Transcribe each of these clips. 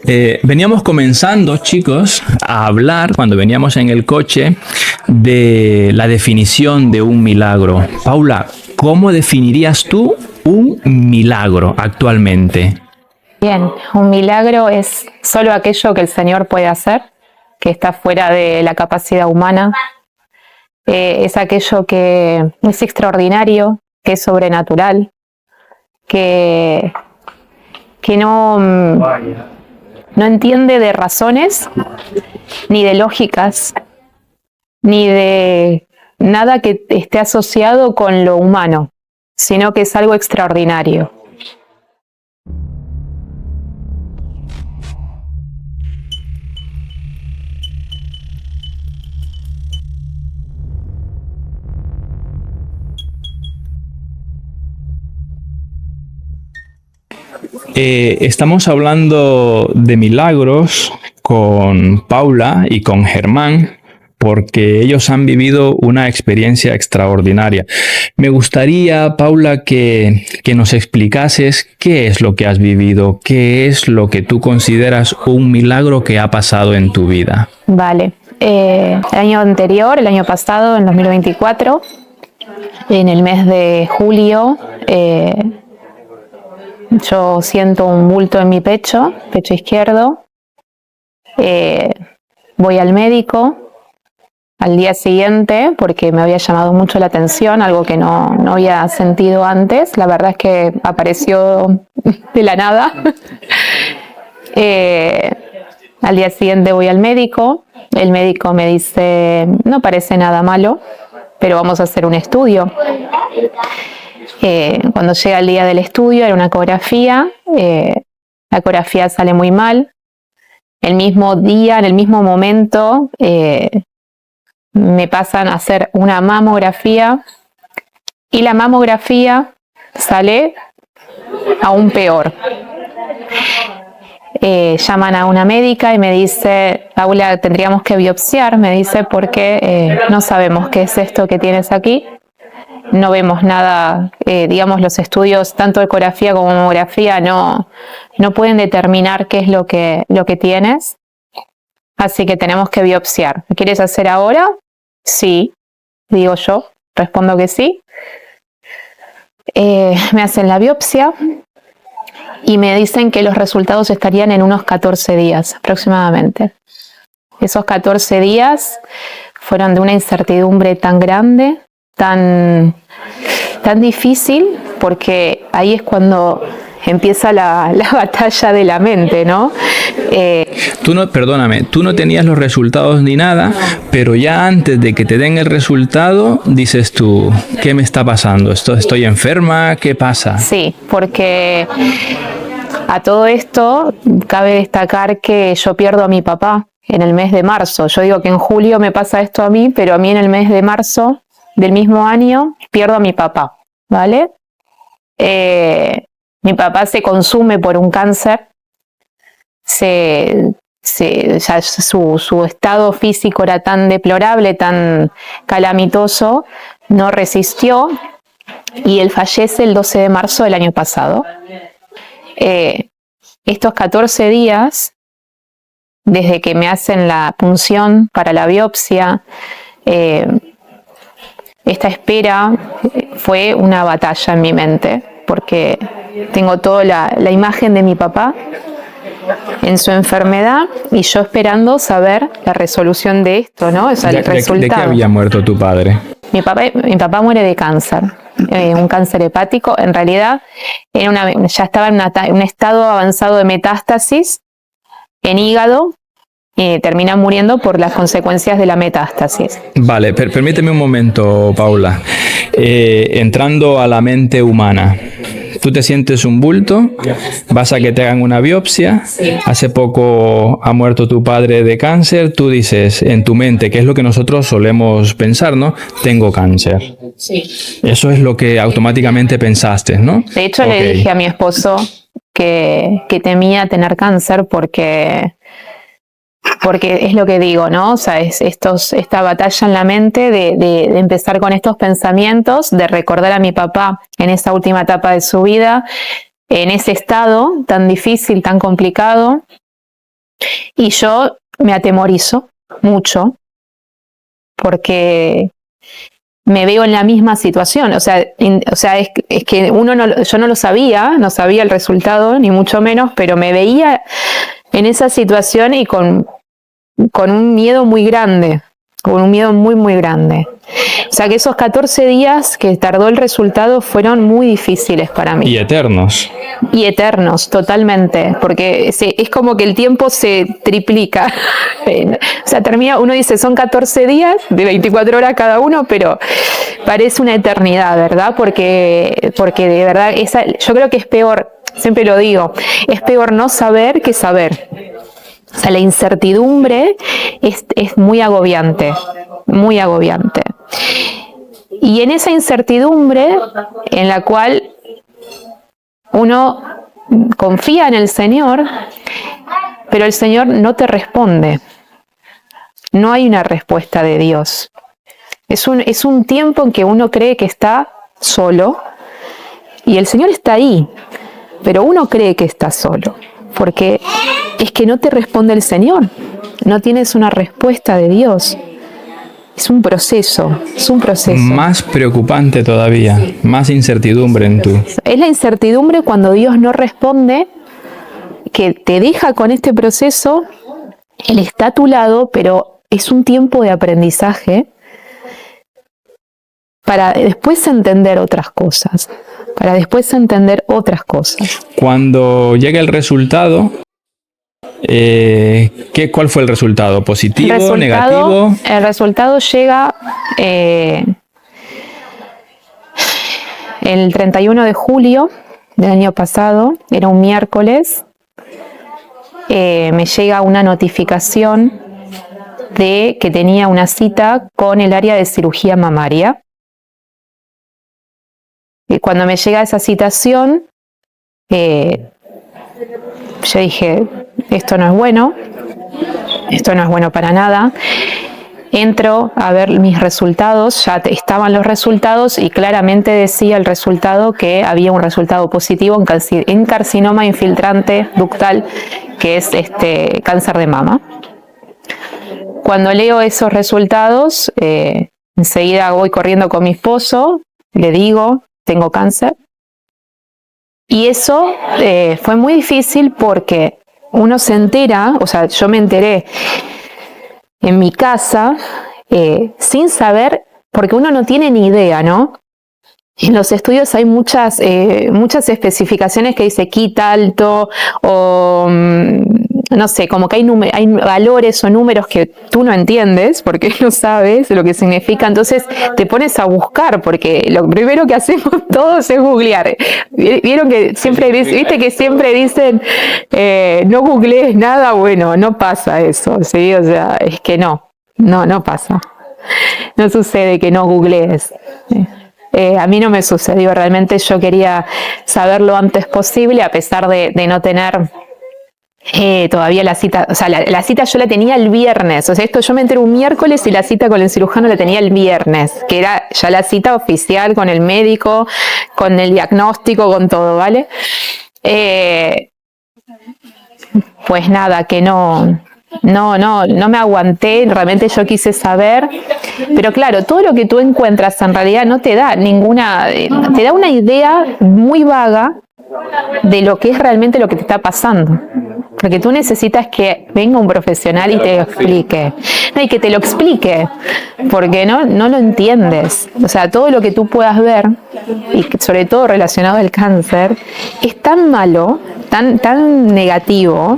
Veníamos comenzando, chicos, a hablar cuando veníamos en el coche de la definición de un milagro. Paula, ¿cómo definirías tú un milagro actualmente? Bien, un milagro es solo aquello que el Señor puede hacer, que está fuera de la capacidad humana. Es aquello que es extraordinario, que es sobrenatural, que, que no entiende de razones, ni de lógicas, ni de nada que esté asociado con lo humano, sino que es algo extraordinario. Estamos hablando de milagros con Paula y con Germán porque ellos han vivido una experiencia extraordinaria. Me gustaría, Paula, que nos explicases qué es lo que has vivido, qué es lo que tú consideras un milagro que ha pasado en tu vida. Vale. El año anterior, el año pasado, en 2024, en el mes de julio, yo siento un bulto en mi pecho izquierdo. Voy al médico al día siguiente porque me había llamado mucho la atención, algo que no había sentido antes. La verdad es que apareció de la nada. Al día siguiente voy al médico. El médico me dice, no parece nada malo, pero vamos a hacer un estudio. Cuando llega el día del estudio, era una ecografía. La ecografía sale muy mal. El mismo día, en el mismo momento, me pasan a hacer una mamografía y la mamografía sale aún peor. Llaman a una médica y me dice, Paula, tendríamos que biopsiar, me dice, porque no sabemos qué es esto que tienes aquí. No vemos nada, digamos, los estudios, tanto ecografía como mamografía, no pueden determinar qué es lo que tienes. Así que tenemos que biopsiar. ¿Lo quieres hacer ahora? Sí, digo yo, respondo que sí. Me hacen la biopsia y me dicen que los resultados estarían en unos 14 días aproximadamente. Esos 14 días fueron de una incertidumbre tan grande, tan difícil, porque ahí es cuando empieza la batalla de la mente, ¿no? Perdóname, tú no tenías los resultados ni nada, pero ya antes de que te den el resultado, dices tú, ¿qué me está pasando? ¿Estoy enferma? ¿Qué pasa? Sí, porque a todo esto cabe destacar que yo pierdo a mi papá en el mes de marzo. Yo digo que en julio me pasa esto a mí, pero a mí en el mes de marzo del mismo año pierdo a mi papá, ¿vale? Mi papá se consume por un cáncer, ya su estado físico era tan deplorable, tan calamitoso, no resistió y él fallece el 12 de marzo del año pasado. Estos 14 días, desde que me hacen la punción para la biopsia, esta espera fue una batalla en mi mente, porque tengo toda la imagen de mi papá en su enfermedad y yo esperando saber la resolución de esto, ¿no? O sea, el resultado. ¿De qué había muerto tu padre? Mi papá muere de cáncer, un cáncer hepático. En realidad ya estaba en un estado avanzado de metástasis en hígado. Termina muriendo por las consecuencias de la metástasis. Vale, permíteme un momento, Paula. Entrando a la mente humana, tú te sientes un bulto, vas a que te hagan una biopsia, hace poco ha muerto tu padre de cáncer, tú dices en tu mente, que es lo que nosotros solemos pensar, ¿no? Tengo cáncer. Sí. Eso es lo que automáticamente pensaste, ¿no? De hecho, le dije a mi esposo que temía tener cáncer porque es lo que digo, ¿no? O sea, esta batalla en la mente de empezar con estos pensamientos, de recordar a mi papá en esa última etapa de su vida, en ese estado tan difícil, tan complicado, Y yo me atemorizo mucho porque me veo en la misma situación. O sea, es que yo no lo sabía, no sabía el resultado, ni mucho menos, pero me veía en esa situación y con un miedo muy grande, con un miedo muy, muy grande. O sea que esos 14 días que tardó el resultado fueron muy difíciles para mí. Y eternos. Y eternos, totalmente, porque es como que el tiempo se triplica. O sea, uno dice, son 14 días de 24 horas cada uno, pero parece una eternidad, ¿verdad? Porque de verdad, yo creo que es peor, siempre lo digo, es peor no saber que saber. O sea, la incertidumbre es muy agobiante, muy agobiante. Y en esa incertidumbre en la cual uno confía en el Señor, pero el Señor no te responde. No hay una respuesta de Dios. Es un tiempo en que uno cree que está solo y el Señor está ahí, pero uno cree que está solo, porque es que no te responde el Señor. No tienes una respuesta de Dios. Es un proceso, es un proceso. Más preocupante todavía, más incertidumbre en tú. Es la incertidumbre cuando Dios no responde, que te deja con este proceso. Él está a tu lado, pero es un tiempo de aprendizaje para después entender otras cosas, Cuando llega el resultado, ¿cuál fue el resultado? ¿Positivo, negativo? El resultado llega el 31 de julio del año pasado, era un miércoles. Me llega una notificación de que tenía una cita con el área de cirugía mamaria. Y cuando me llega esa citación, yo dije, esto no es bueno para nada. Entro a ver mis resultados, ya estaban los resultados y claramente decía el resultado que había un resultado positivo en carcinoma infiltrante ductal, que es cáncer de mama. Cuando leo esos resultados, enseguida voy corriendo con mi esposo, le digo, tengo cáncer. Y eso fue muy difícil porque uno se entera, o sea, yo me enteré en mi casa sin saber, porque uno no tiene ni idea, ¿no? En los estudios hay muchas especificaciones que dice quita alto o no sé, como que hay valores o números que tú no entiendes porque no sabes lo que significa, entonces te pones a buscar porque lo primero que hacemos todos es googlear. Vieron que siempre viste que siempre dicen no googlees nada, bueno, no pasa eso, ¿sí? O sea, es que no pasa. No sucede que no googlees. A mí no me sucedió, realmente yo quería saber lo antes posible, a pesar de no tener todavía la cita, o sea, la cita yo la tenía el viernes, o sea, esto yo me enteré un miércoles y la cita con el cirujano la tenía el viernes, que era ya la cita oficial con el médico, con el diagnóstico, con todo, ¿vale? Pues nada, que no me aguanté, realmente yo quise saber, pero claro, todo lo que tú encuentras en realidad no te da te da una idea muy vaga de lo que es realmente lo que te está pasando, porque tú necesitas que venga un profesional y te lo explique, y que te lo explique, porque no lo entiendes, o sea, todo lo que tú puedas ver, y sobre todo relacionado al cáncer, es tan malo, tan negativo,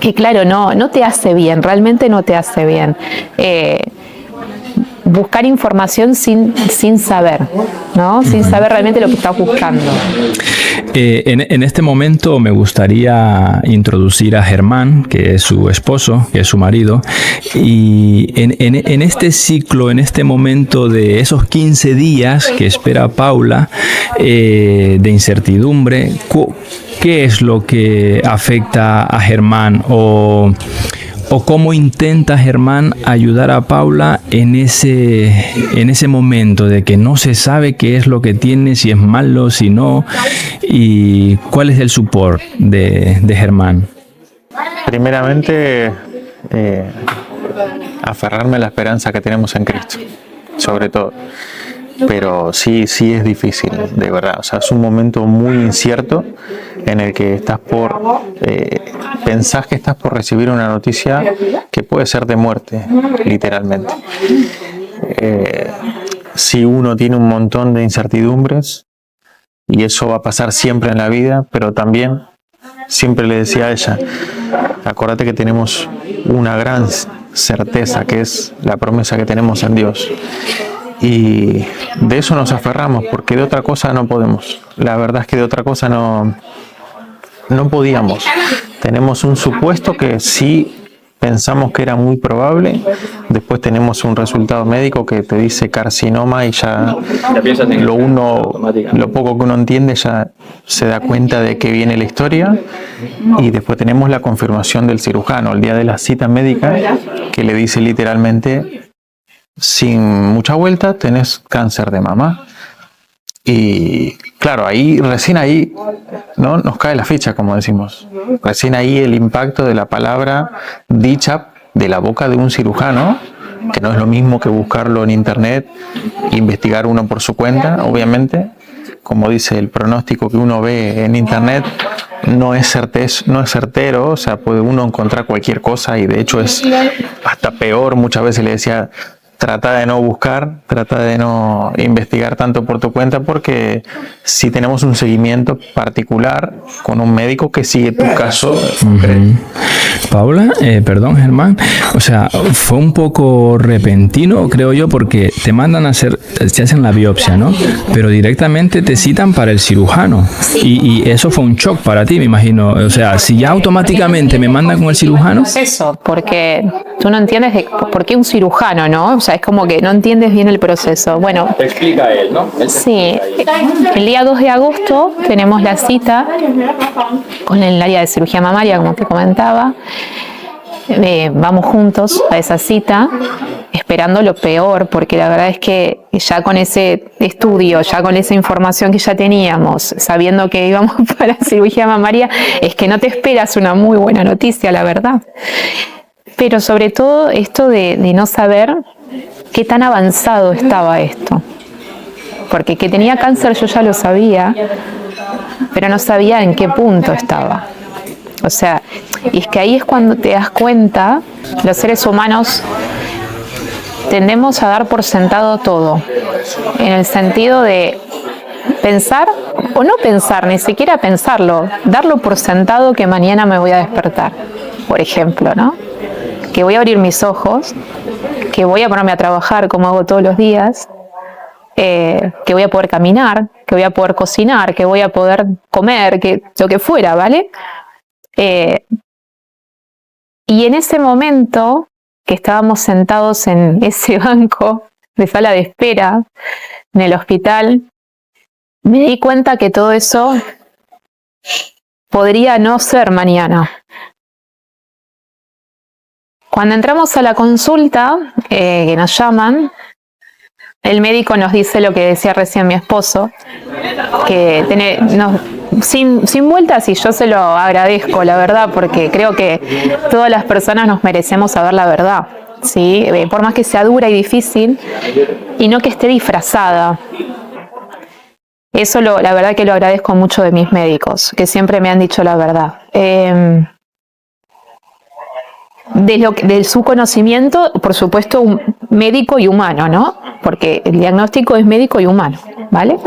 que claro, no te hace bien, realmente no te hace bien. Buscar información sin saber, ¿no? Sin saber realmente lo que estás buscando. En este momento me gustaría introducir a Germán, que es su esposo, que es su marido, y en este ciclo, en este momento de esos 15 días que espera Paula, de incertidumbre, ¿qué es lo que afecta a Germán o cómo intenta Germán ayudar a Paula en ese momento de que no se sabe qué es lo que tiene, si es malo, si no, y cuál es el support de Germán? Primeramente, aferrarme a la esperanza que tenemos en Cristo, sobre todo. Pero sí es difícil, de verdad. O sea, es un momento muy incierto en el que pensás que estás por recibir una noticia que puede ser de muerte, literalmente. Si uno tiene un montón de incertidumbres, y eso va a pasar siempre en la vida, pero también siempre le decía a ella, acuérdate que tenemos una gran certeza, que es la promesa que tenemos en Dios. Y de eso nos aferramos, porque de otra cosa no podemos. La verdad es que de otra cosa no podíamos. Tenemos un supuesto que sí pensamos que era muy probable. Después tenemos un resultado médico que te dice carcinoma y ya lo poco que uno entiende ya se da cuenta de que viene la historia. Y después tenemos la confirmación del cirujano el día de la cita médica, que le dice literalmente, sin mucha vuelta, tenés cáncer de mama. Y claro, recién ahí, ¿no? Nos cae la ficha, como decimos. Recién ahí el impacto de la palabra dicha de la boca de un cirujano, que no es lo mismo que buscarlo en internet, investigar uno por su cuenta, obviamente. Como dice el pronóstico que uno ve en internet, no es certero, o sea, puede uno encontrar cualquier cosa, y de hecho es hasta peor. Muchas veces le decía, trata de no buscar, trata de no investigar tanto por tu cuenta, porque si tenemos un seguimiento particular con un médico que sigue tu caso. Paula, perdón, Germán, o sea, fue un poco repentino, creo yo, porque te mandan a hacer, te hacen la biopsia, ¿no? Pero directamente te citan para el cirujano. Y eso fue un shock para ti, me imagino. O sea, si ya automáticamente me mandan con el cirujano. Eso, porque tú no entiendes por qué un cirujano, ¿no? O sea, es como que no entiendes bien el proceso. Bueno, Te explica él, ¿no? Sí, el día 2 de agosto tenemos la cita con el área de cirugía mamaria, como te comentaba. Vamos juntos a esa cita, esperando lo peor, porque la verdad es que ya con ese estudio, ya con esa información que ya teníamos, sabiendo que íbamos para cirugía mamaria, es que no te esperas una muy buena noticia, la verdad. Pero sobre todo esto de no saber qué tan avanzado estaba esto. Porque que tenía cáncer yo ya lo sabía, pero no sabía en qué punto estaba. O sea, y es que ahí es cuando te das cuenta, los seres humanos tendemos a dar por sentado todo, en el sentido de pensar, o no pensar, ni siquiera pensarlo, darlo por sentado que mañana me voy a despertar, por ejemplo, ¿no? Que voy a abrir mis ojos, que voy a ponerme a trabajar como hago todos los días, que voy a poder caminar, que voy a poder cocinar, que voy a poder comer, que lo que fuera, ¿vale? Y en ese momento que estábamos sentados en ese banco de sala de espera en el hospital, me di cuenta que todo eso podría no ser mañana. Cuando entramos a la consulta, que nos llaman, el médico nos dice lo que decía recién mi esposo, que sin vueltas, y yo se lo agradezco, la verdad, porque creo que todas las personas nos merecemos saber la verdad, ¿sí? Por más que sea dura y difícil, y no que esté disfrazada. Eso la verdad que lo agradezco mucho de mis médicos, que siempre me han dicho la verdad. De su conocimiento, por supuesto, un médico y humano, ¿no? Porque el diagnóstico es médico y humano, ¿vale?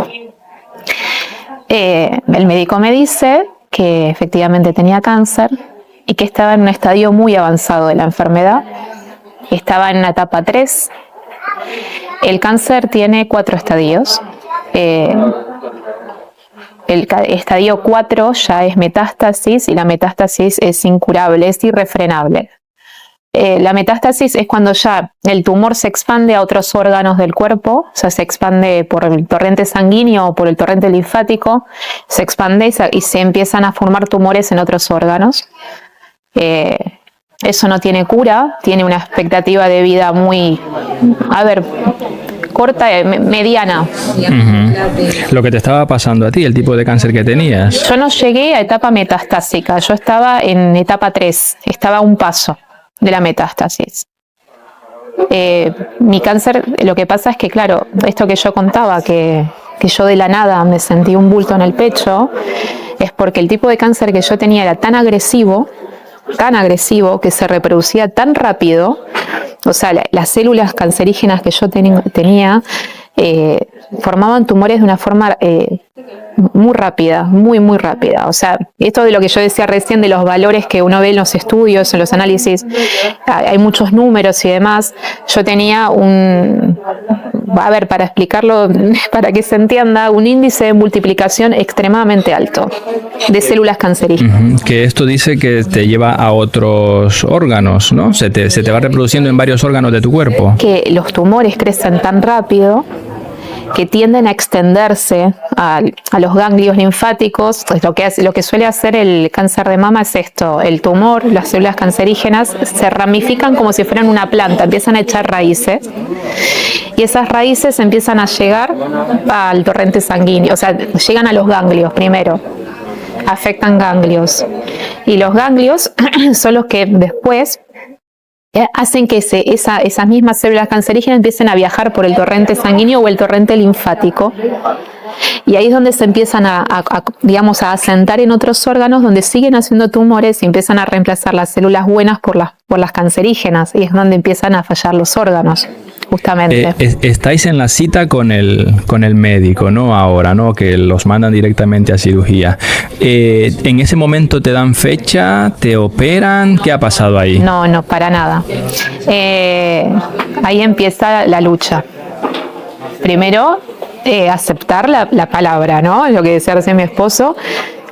El médico me dice que efectivamente tenía cáncer y que estaba en un estadio muy avanzado de la enfermedad. Estaba en la etapa 3. El cáncer tiene 4 estadios. El estadio 4 ya es metástasis, y la metástasis es incurable, es irrefrenable. La metástasis es cuando ya el tumor se expande a otros órganos del cuerpo, o sea, se expande por el torrente sanguíneo o por el torrente linfático, se expande y se empiezan a formar tumores en otros órganos. Eso no tiene cura, tiene una expectativa de vida muy, corta, mediana. Lo que te estaba pasando a ti, el tipo de cáncer que tenías. Yo no llegué a etapa metastásica, yo estaba en etapa 3, estaba a un paso de la metástasis. Mi cáncer, lo que pasa es que, claro, esto que yo contaba, que yo de la nada me sentí un bulto en el pecho, es porque el tipo de cáncer que yo tenía era tan agresivo, que se reproducía tan rápido. O sea, las células cancerígenas que yo tenía formaban tumores de una forma muy rápida, muy rápida. O sea, esto de lo que yo decía recién, de los valores que uno ve en los estudios, en los análisis, hay muchos números y demás. Yo tenía para explicarlo, para que se entienda, un índice de multiplicación extremadamente alto de células cancerígenas. Que esto dice que te lleva a otros órganos, ¿no? Se te va reproduciendo en varios órganos de tu cuerpo. Que los tumores crecen tan rápido que tienden a extenderse a los ganglios linfáticos. Pues lo que suele hacer el cáncer de mama es esto: el tumor, las células cancerígenas se ramifican como si fueran una planta, empiezan a echar raíces, y esas raíces empiezan a llegar al torrente sanguíneo, o sea, llegan a los ganglios primero, afectan ganglios, y los ganglios son los que después hacen que esas mismas células cancerígenas empiecen a viajar por el torrente sanguíneo o el torrente linfático. Y ahí es donde se empiezan a asentar en otros órganos, donde siguen haciendo tumores y empiezan a reemplazar las células buenas por las cancerígenas. Y es donde empiezan a fallar los órganos, justamente. Estáis en la cita con el médico, ¿no? Ahora, ¿no? Que los mandan directamente a cirugía. ¿En ese momento te dan fecha? ¿Te operan? ¿Qué ha pasado ahí? No, para nada. Ahí empieza la lucha. Primero, aceptar la palabra, ¿no? Lo que decía recién mi esposo.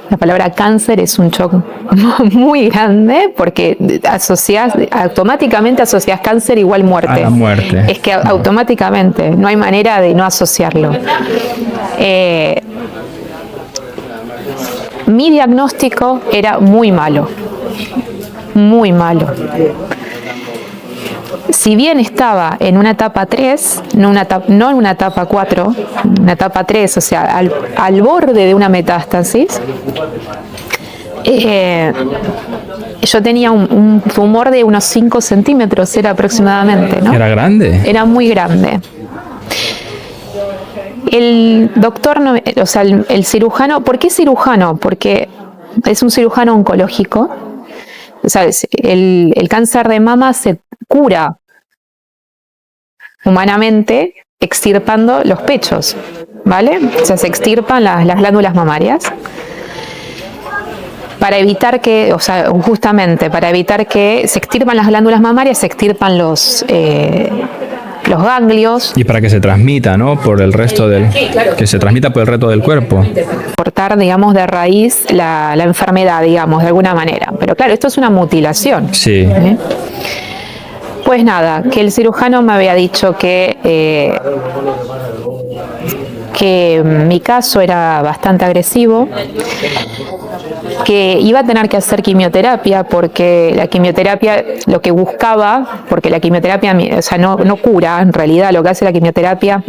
La palabra cáncer es un shock muy grande, porque automáticamente asocias cáncer igual muerte. A la muerte. Es que automáticamente, no hay manera de no asociarlo. Mi diagnóstico era muy malo. Muy malo. Si bien estaba en una etapa 3, no en una etapa 4, una etapa 3, o sea, al borde de una metástasis, yo tenía un tumor de unos 5 centímetros, era aproximadamente, ¿no? ¿Era grande? Era muy grande. El doctor, el cirujano, ¿por qué cirujano? Porque es un cirujano oncológico. O sea, el cáncer de mama se cura humanamente extirpando los pechos, ¿vale? O sea, se extirpan las glándulas mamarias para evitar que, justamente para evitar que se extirpan las glándulas mamarias, se extirpan los ganglios. Y para que se transmita, ¿no? Que se transmita por el resto del cuerpo. Cortar, digamos, de raíz la enfermedad, digamos, de alguna manera. Pero claro, esto es una mutilación. Sí. Pues nada, que el cirujano me había dicho que mi caso era bastante agresivo, que iba a tener que hacer quimioterapia, porque la quimioterapia lo que buscaba, porque la quimioterapia, no cura, en realidad lo que hace la quimioterapia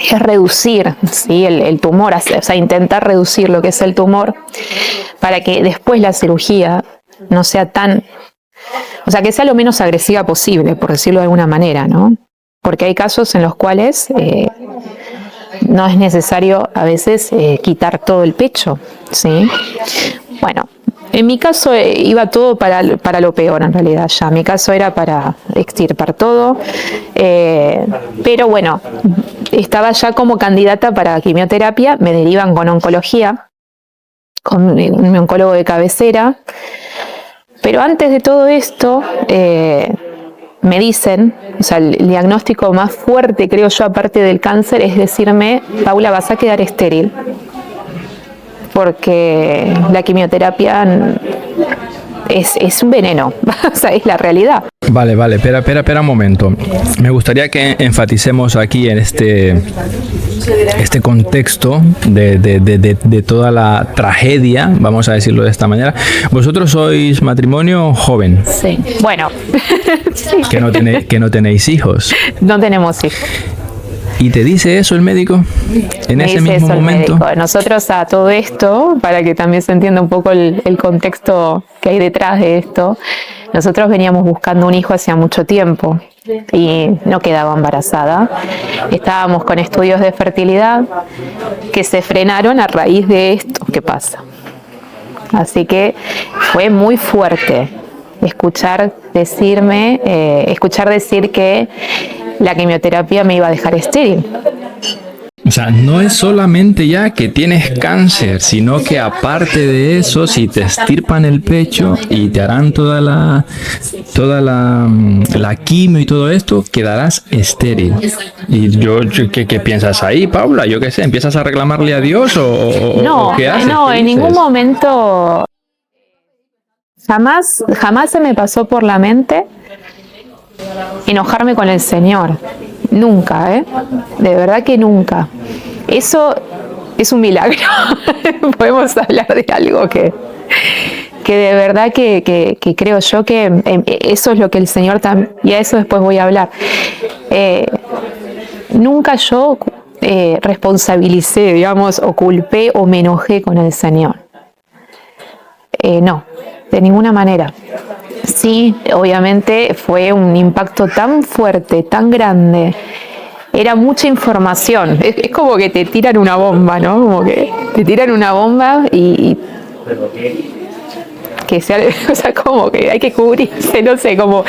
es reducir, ¿sí?, el tumor, o sea, intentar reducir lo que es el tumor, para que después la cirugía no sea tan, o sea, que sea lo menos agresiva posible, por decirlo de alguna manera, ¿no? Porque hay casos en los cuales no es necesario a veces quitar todo el pecho, ¿sí? Bueno, en mi caso iba todo para lo peor, en realidad ya. Mi caso era para extirpar todo, pero bueno, estaba ya como candidata para quimioterapia. Me derivan con oncología, con mi oncólogo de cabecera. Pero antes de todo esto, me dicen, o sea, el diagnóstico más fuerte, creo yo, aparte del cáncer, es decirme: Paula, vas a quedar estéril, porque la quimioterapia es un veneno, o sea, es la realidad. Vale, espera un momento. Me gustaría que enfaticemos aquí en este contexto de toda la tragedia, vamos a decirlo de esta manera. Vosotros sois matrimonio joven. Sí. Bueno. Que no tenéis hijos. No tenemos hijos. ¿Y te dice eso el médico en ese mismo momento? Nosotros a todo esto, para que también se entienda un poco el contexto que hay detrás de esto, nosotros veníamos buscando un hijo hacía mucho tiempo y no quedaba embarazada. Estábamos con estudios de fertilidad que se frenaron a raíz de esto que pasa. Así que fue muy fuerte escuchar decir que la quimioterapia me iba a dejar estéril. O sea, no es solamente ya que tienes cáncer, sino que aparte de eso, si te estirpan el pecho y te harán toda la quimio y todo esto, quedarás estéril. ¿Y qué piensas ahí, Paula? Yo qué sé, ¿empiezas a reclamarle a Dios o qué haces? No, en ningún momento, jamás se me pasó por la mente enojarme con el Señor. Nunca, de verdad que nunca. Eso es un milagro. Podemos hablar de algo que de verdad que creo yo que eso es lo que el Señor también, y a eso después voy a hablar. Nunca yo responsabilicé, digamos, o culpé o me enojé con el Señor. No, de ninguna manera. Sí, obviamente fue un impacto tan fuerte, tan grande. Era mucha información. Es como que te tiran una bomba, ¿no? Como que te tiran una bomba y que sea, o sea, como que hay que cubrirse, no sé, como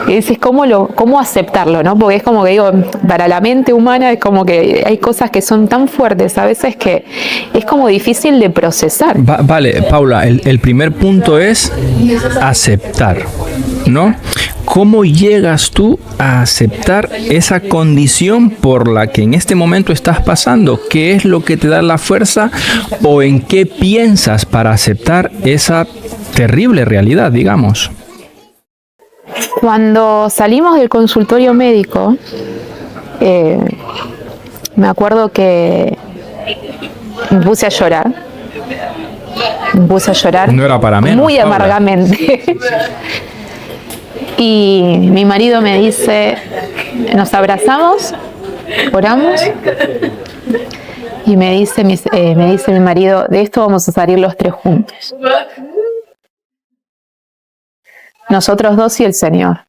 es cómo aceptarlo, ¿no? Porque es como que digo, para la mente humana es como que hay cosas que son tan fuertes a veces que es como difícil de procesar. Vale, Paula, el primer punto es aceptar, ¿no? ¿Cómo llegas tú a aceptar esa condición por la que en este momento estás pasando? ¿Qué es lo que te da la fuerza o en qué piensas para aceptar esa terrible realidad, digamos? Cuando salimos del consultorio médico, me acuerdo que me puse a llorar. No era para menos, muy Paula. amargamente. Y mi marido me dice, nos abrazamos, oramos, y me dice mi marido, de esto vamos a salir los tres juntos. Nosotros dos y el Señor.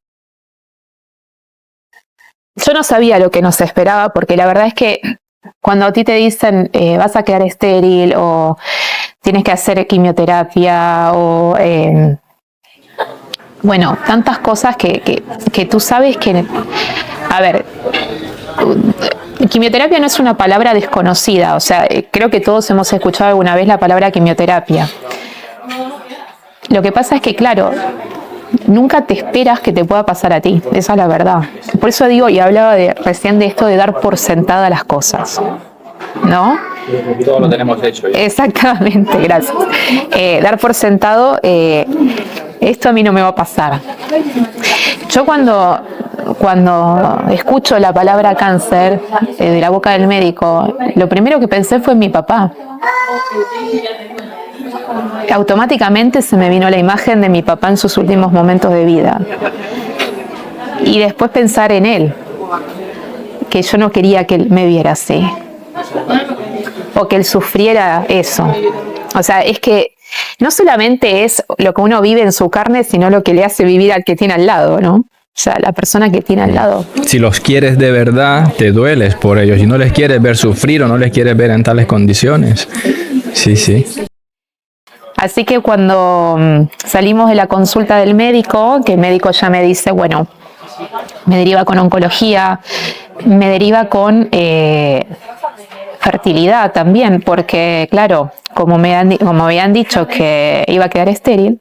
Yo no sabía lo que nos esperaba, porque la verdad es que cuando a ti te dicen vas a quedar estéril o tienes que hacer quimioterapia o bueno, tantas cosas que tú sabes que, a ver, quimioterapia no es una palabra desconocida, o sea, creo que todos hemos escuchado alguna vez la palabra quimioterapia. Lo que pasa es que, claro, nunca te esperas que te pueda pasar a ti, esa es la verdad. Por eso digo, y hablaba recién de esto de dar por sentada las cosas, ¿no? Todo lo tenemos hecho ya. Exactamente, gracias. Dar por sentado, esto a mí no me va a pasar. Yo cuando escucho la palabra cáncer de la boca del médico, lo primero que pensé fue en mi papá. Automáticamente se me vino la imagen de mi papá en sus últimos momentos de vida. Y después pensar en él, que yo no quería que él me viera así, o que él sufriera eso. O sea, es que no solamente es lo que uno vive en su carne, sino lo que le hace vivir al que tiene al lado, ¿no? O sea, la persona que tiene al lado. Si los quieres de verdad, te dueles por ellos. Si no les quieres ver sufrir o no les quieres ver en tales condiciones. Sí, sí. Así que cuando salimos de la consulta del médico, que el médico ya me dice, bueno, me deriva con oncología, me deriva con fertilidad también, porque claro, como me habían dicho que iba a quedar estéril,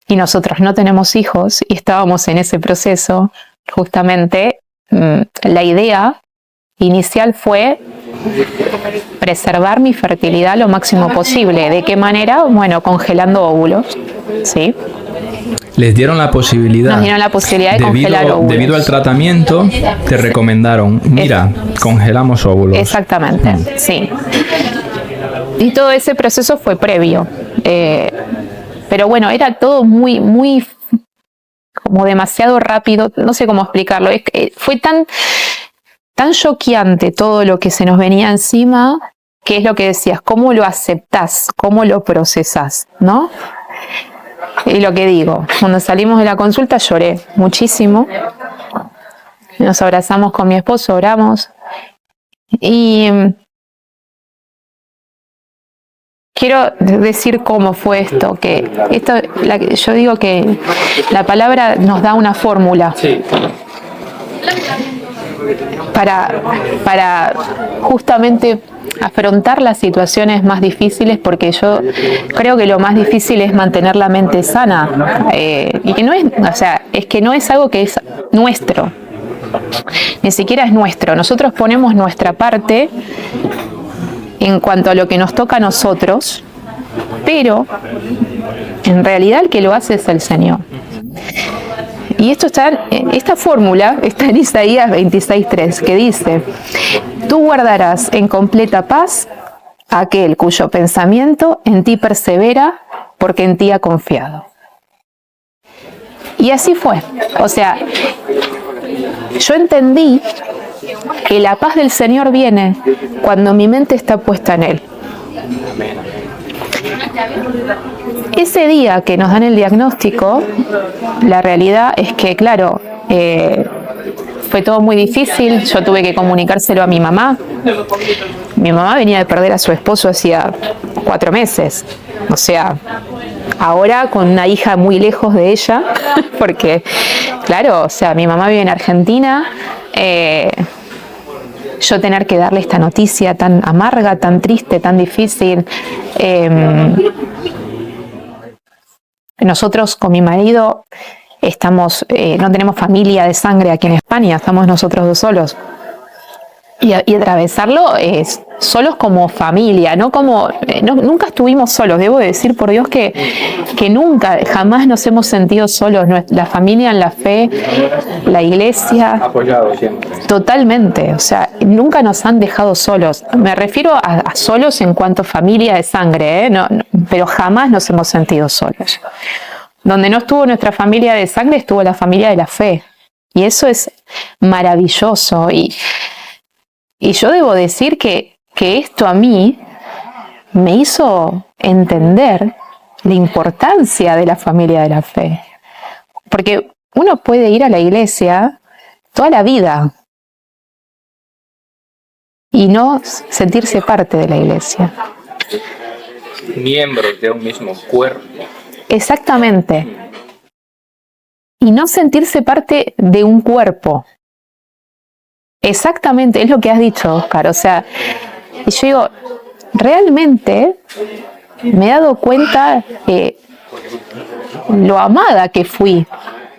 y nosotros no tenemos hijos, y estábamos en ese proceso, justamente la idea inicial fue preservar mi fertilidad lo máximo posible. ¿De qué manera? Bueno, congelando óvulos, ¿sí? Les dieron la posibilidad. Nos dieron la posibilidad de congelar óvulos. Debido al tratamiento, te recomendaron, mira, congelamos óvulos. Exactamente, sí. Y todo ese proceso fue previo. Pero bueno, era todo muy, como demasiado rápido, no sé cómo explicarlo. Fue tan tan choqueante todo lo que se nos venía encima, que es lo que decías, cómo lo aceptás, cómo lo procesás, ¿no? Y lo que digo, cuando salimos de la consulta lloré muchísimo, nos abrazamos con mi esposo, oramos, y quiero decir cómo fue esto, yo digo que la palabra nos da una fórmula para justamente afrontar las situaciones más difíciles, porque yo creo que lo más difícil es mantener la mente sana, y que no es, o sea, es que no es algo que es nuestro, ni siquiera es nuestro. Nosotros ponemos nuestra parte en cuanto a lo que nos toca a nosotros, pero en realidad el que lo hace es el Señor. Y esta fórmula está en Isaías 26:3, que dice: tú guardarás en completa paz a aquel cuyo pensamiento en ti persevera, porque en ti ha confiado. Y así fue. O sea, yo entendí que la paz del Señor viene cuando mi mente está puesta en Él. Ese día que nos dan el diagnóstico, la realidad es que, claro, fue todo muy difícil. Yo tuve que comunicárselo a mi mamá. Mi mamá venía de perder a su esposo hacía 4 meses. O sea, ahora con una hija muy lejos de ella, porque, claro, o sea, mi mamá vive en Argentina. Yo tener que darle esta noticia tan amarga, tan triste, tan difícil. Nosotros con mi marido no tenemos familia de sangre aquí en España, estamos nosotros 2 solos. Y atravesarlo solos como familia, nunca estuvimos solos. Debo decir, por Dios, que nunca, jamás nos hemos sentido solos. La familia en la fe, la iglesia, Apoyado siempre. totalmente. O sea, nunca nos han dejado solos. Me refiero a solos en cuanto a familia de sangre, pero jamás nos hemos sentido solos. Donde no estuvo nuestra familia de sangre, estuvo la familia de la fe. Y eso es maravilloso. Y yo debo decir que esto a mí me hizo entender la importancia de la familia de la fe. Porque uno puede ir a la iglesia toda la vida y no sentirse parte de la iglesia. Miembros de un mismo cuerpo. Exactamente. Y no sentirse parte de un cuerpo. Exactamente, es lo que has dicho, Oscar. O sea, y yo digo, realmente me he dado cuenta lo amada que fui,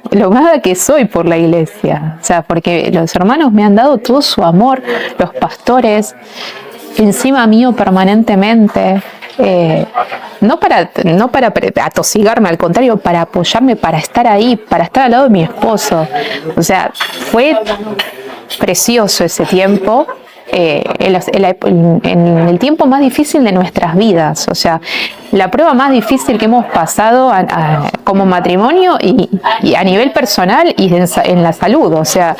lo amada que soy por la iglesia. O sea, porque los hermanos me han dado todo su amor, los pastores, encima mío permanentemente. No para atosigarme, al contrario, para apoyarme, para estar ahí, para estar al lado de mi esposo. O sea, fue precioso ese tiempo, en el tiempo más difícil de nuestras vidas. O sea, la prueba más difícil que hemos pasado como matrimonio y a nivel personal y en la salud. O sea,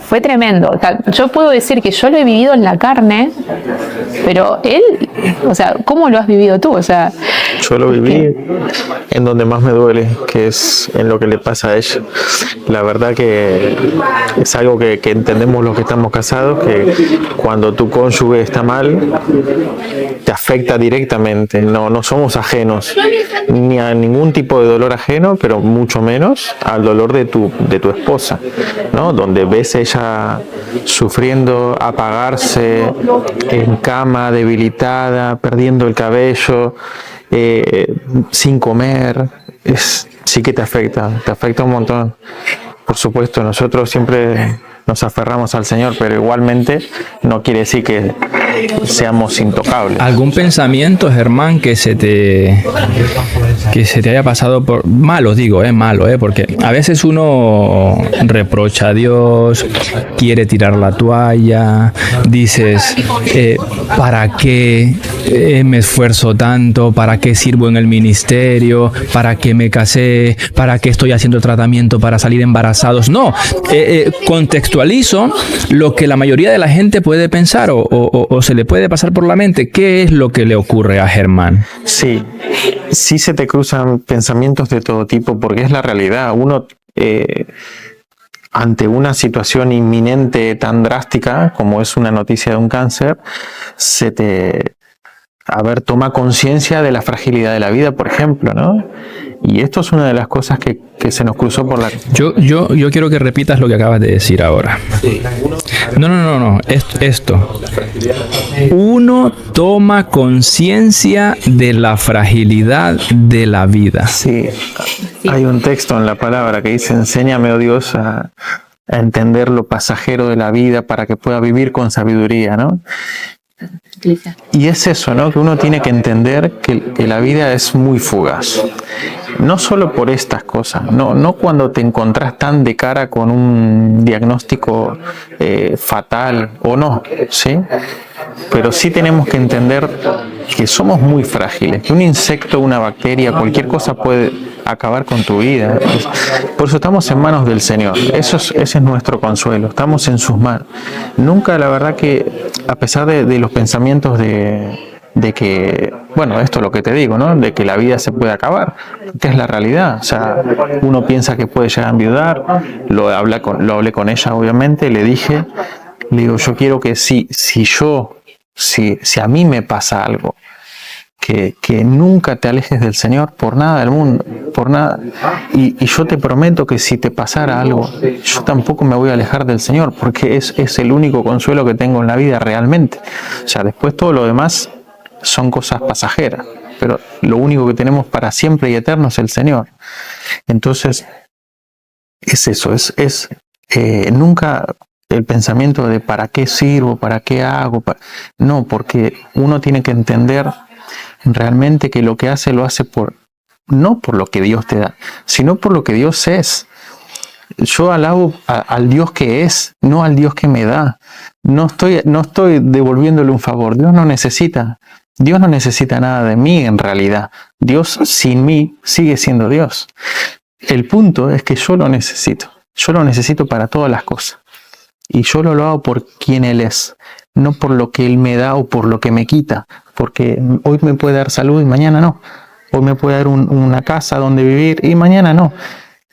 fue tremendo. Yo puedo decir que yo lo he vivido en la carne, pero él, o sea, ¿cómo lo has vivido tú? O sea, yo lo viví en donde más me duele, que es en lo que le pasa a ella. La verdad que es algo que entendemos los que estamos casados, que cuando tu cónyuge está mal, te afecta directamente. No somos ajenos, ni a ningún tipo de dolor ajeno, pero mucho menos al dolor de tu esposa, ¿no? Donde ves ella sufriendo, apagarse, en cama, debilitada, perdiendo el cabello, sin comer, sí que te afecta un montón. Por supuesto, nosotros siempre nos aferramos al Señor, pero igualmente no quiere decir que seamos intocables. ¿Algún pensamiento, Germán, que se te haya pasado por malo, digo, malo, porque a veces uno reprocha a Dios, quiere tirar la toalla, dices, ¿para qué me esfuerzo tanto? ¿Para qué sirvo en el ministerio? ¿Para qué me casé? ¿Para qué estoy haciendo tratamiento para salir embarazados? No, contextualizo lo que la mayoría de la gente puede pensar o se le puede pasar por la mente. ¿Qué es lo que le ocurre a Germán? Sí se te cruzan pensamientos de todo tipo, porque es la realidad. Uno, ante una situación inminente tan drástica como es una noticia de un cáncer, toma conciencia de la fragilidad de la vida, por ejemplo, ¿no? Y esto es una de las cosas que se nos cruzó por la... Yo quiero que repitas lo que acabas de decir ahora. No. Esto. Uno toma conciencia de la fragilidad de la vida. Sí. Hay un texto en la palabra que dice: enséñame, oh Dios, a entender lo pasajero de la vida para que pueda vivir con sabiduría, ¿no? Y es eso, ¿no? Que uno tiene que entender que la vida es muy fugaz. No solo por estas cosas, no cuando te encontrás tan de cara con un diagnóstico fatal o no, ¿sí? Pero sí tenemos que entender que somos muy frágiles, que un insecto, una bacteria, cualquier cosa puede acabar con tu vida. Por eso estamos en manos del Señor. Ese es nuestro consuelo, estamos en sus manos. Nunca, la verdad, que a pesar de los pensamientos de que, bueno, esto es lo que te digo, ¿no? De que la vida se puede acabar, que es la realidad. O sea, uno piensa que puede llegar a enviudar. Lo hablé con ella, obviamente, le dije, le digo, yo quiero que si a mí me pasa algo, que nunca te alejes del Señor por nada del mundo, por nada. Y yo te prometo que si te pasara algo, yo tampoco me voy a alejar del Señor, porque es el único consuelo que tengo en la vida realmente. O sea, después todo lo demás son cosas pasajeras, pero lo único que tenemos para siempre y eterno es el Señor. Entonces, es eso, nunca el pensamiento de ¿para qué sirvo? ¿Para qué hago? No, porque uno tiene que entender realmente que lo que hace lo hace no por lo que Dios te da, sino por lo que Dios es. Yo alabo al Dios que es, no al Dios que me da. No estoy devolviéndole un favor. Dios no necesita nada de mí en realidad. Dios sin mí sigue siendo Dios. El punto es que yo lo necesito. Yo lo necesito para todas las cosas. Y yo lo hago por quien Él es, no por lo que Él me da o por lo que me quita. Porque hoy me puede dar salud y mañana no. Hoy me puede dar una casa donde vivir y mañana no.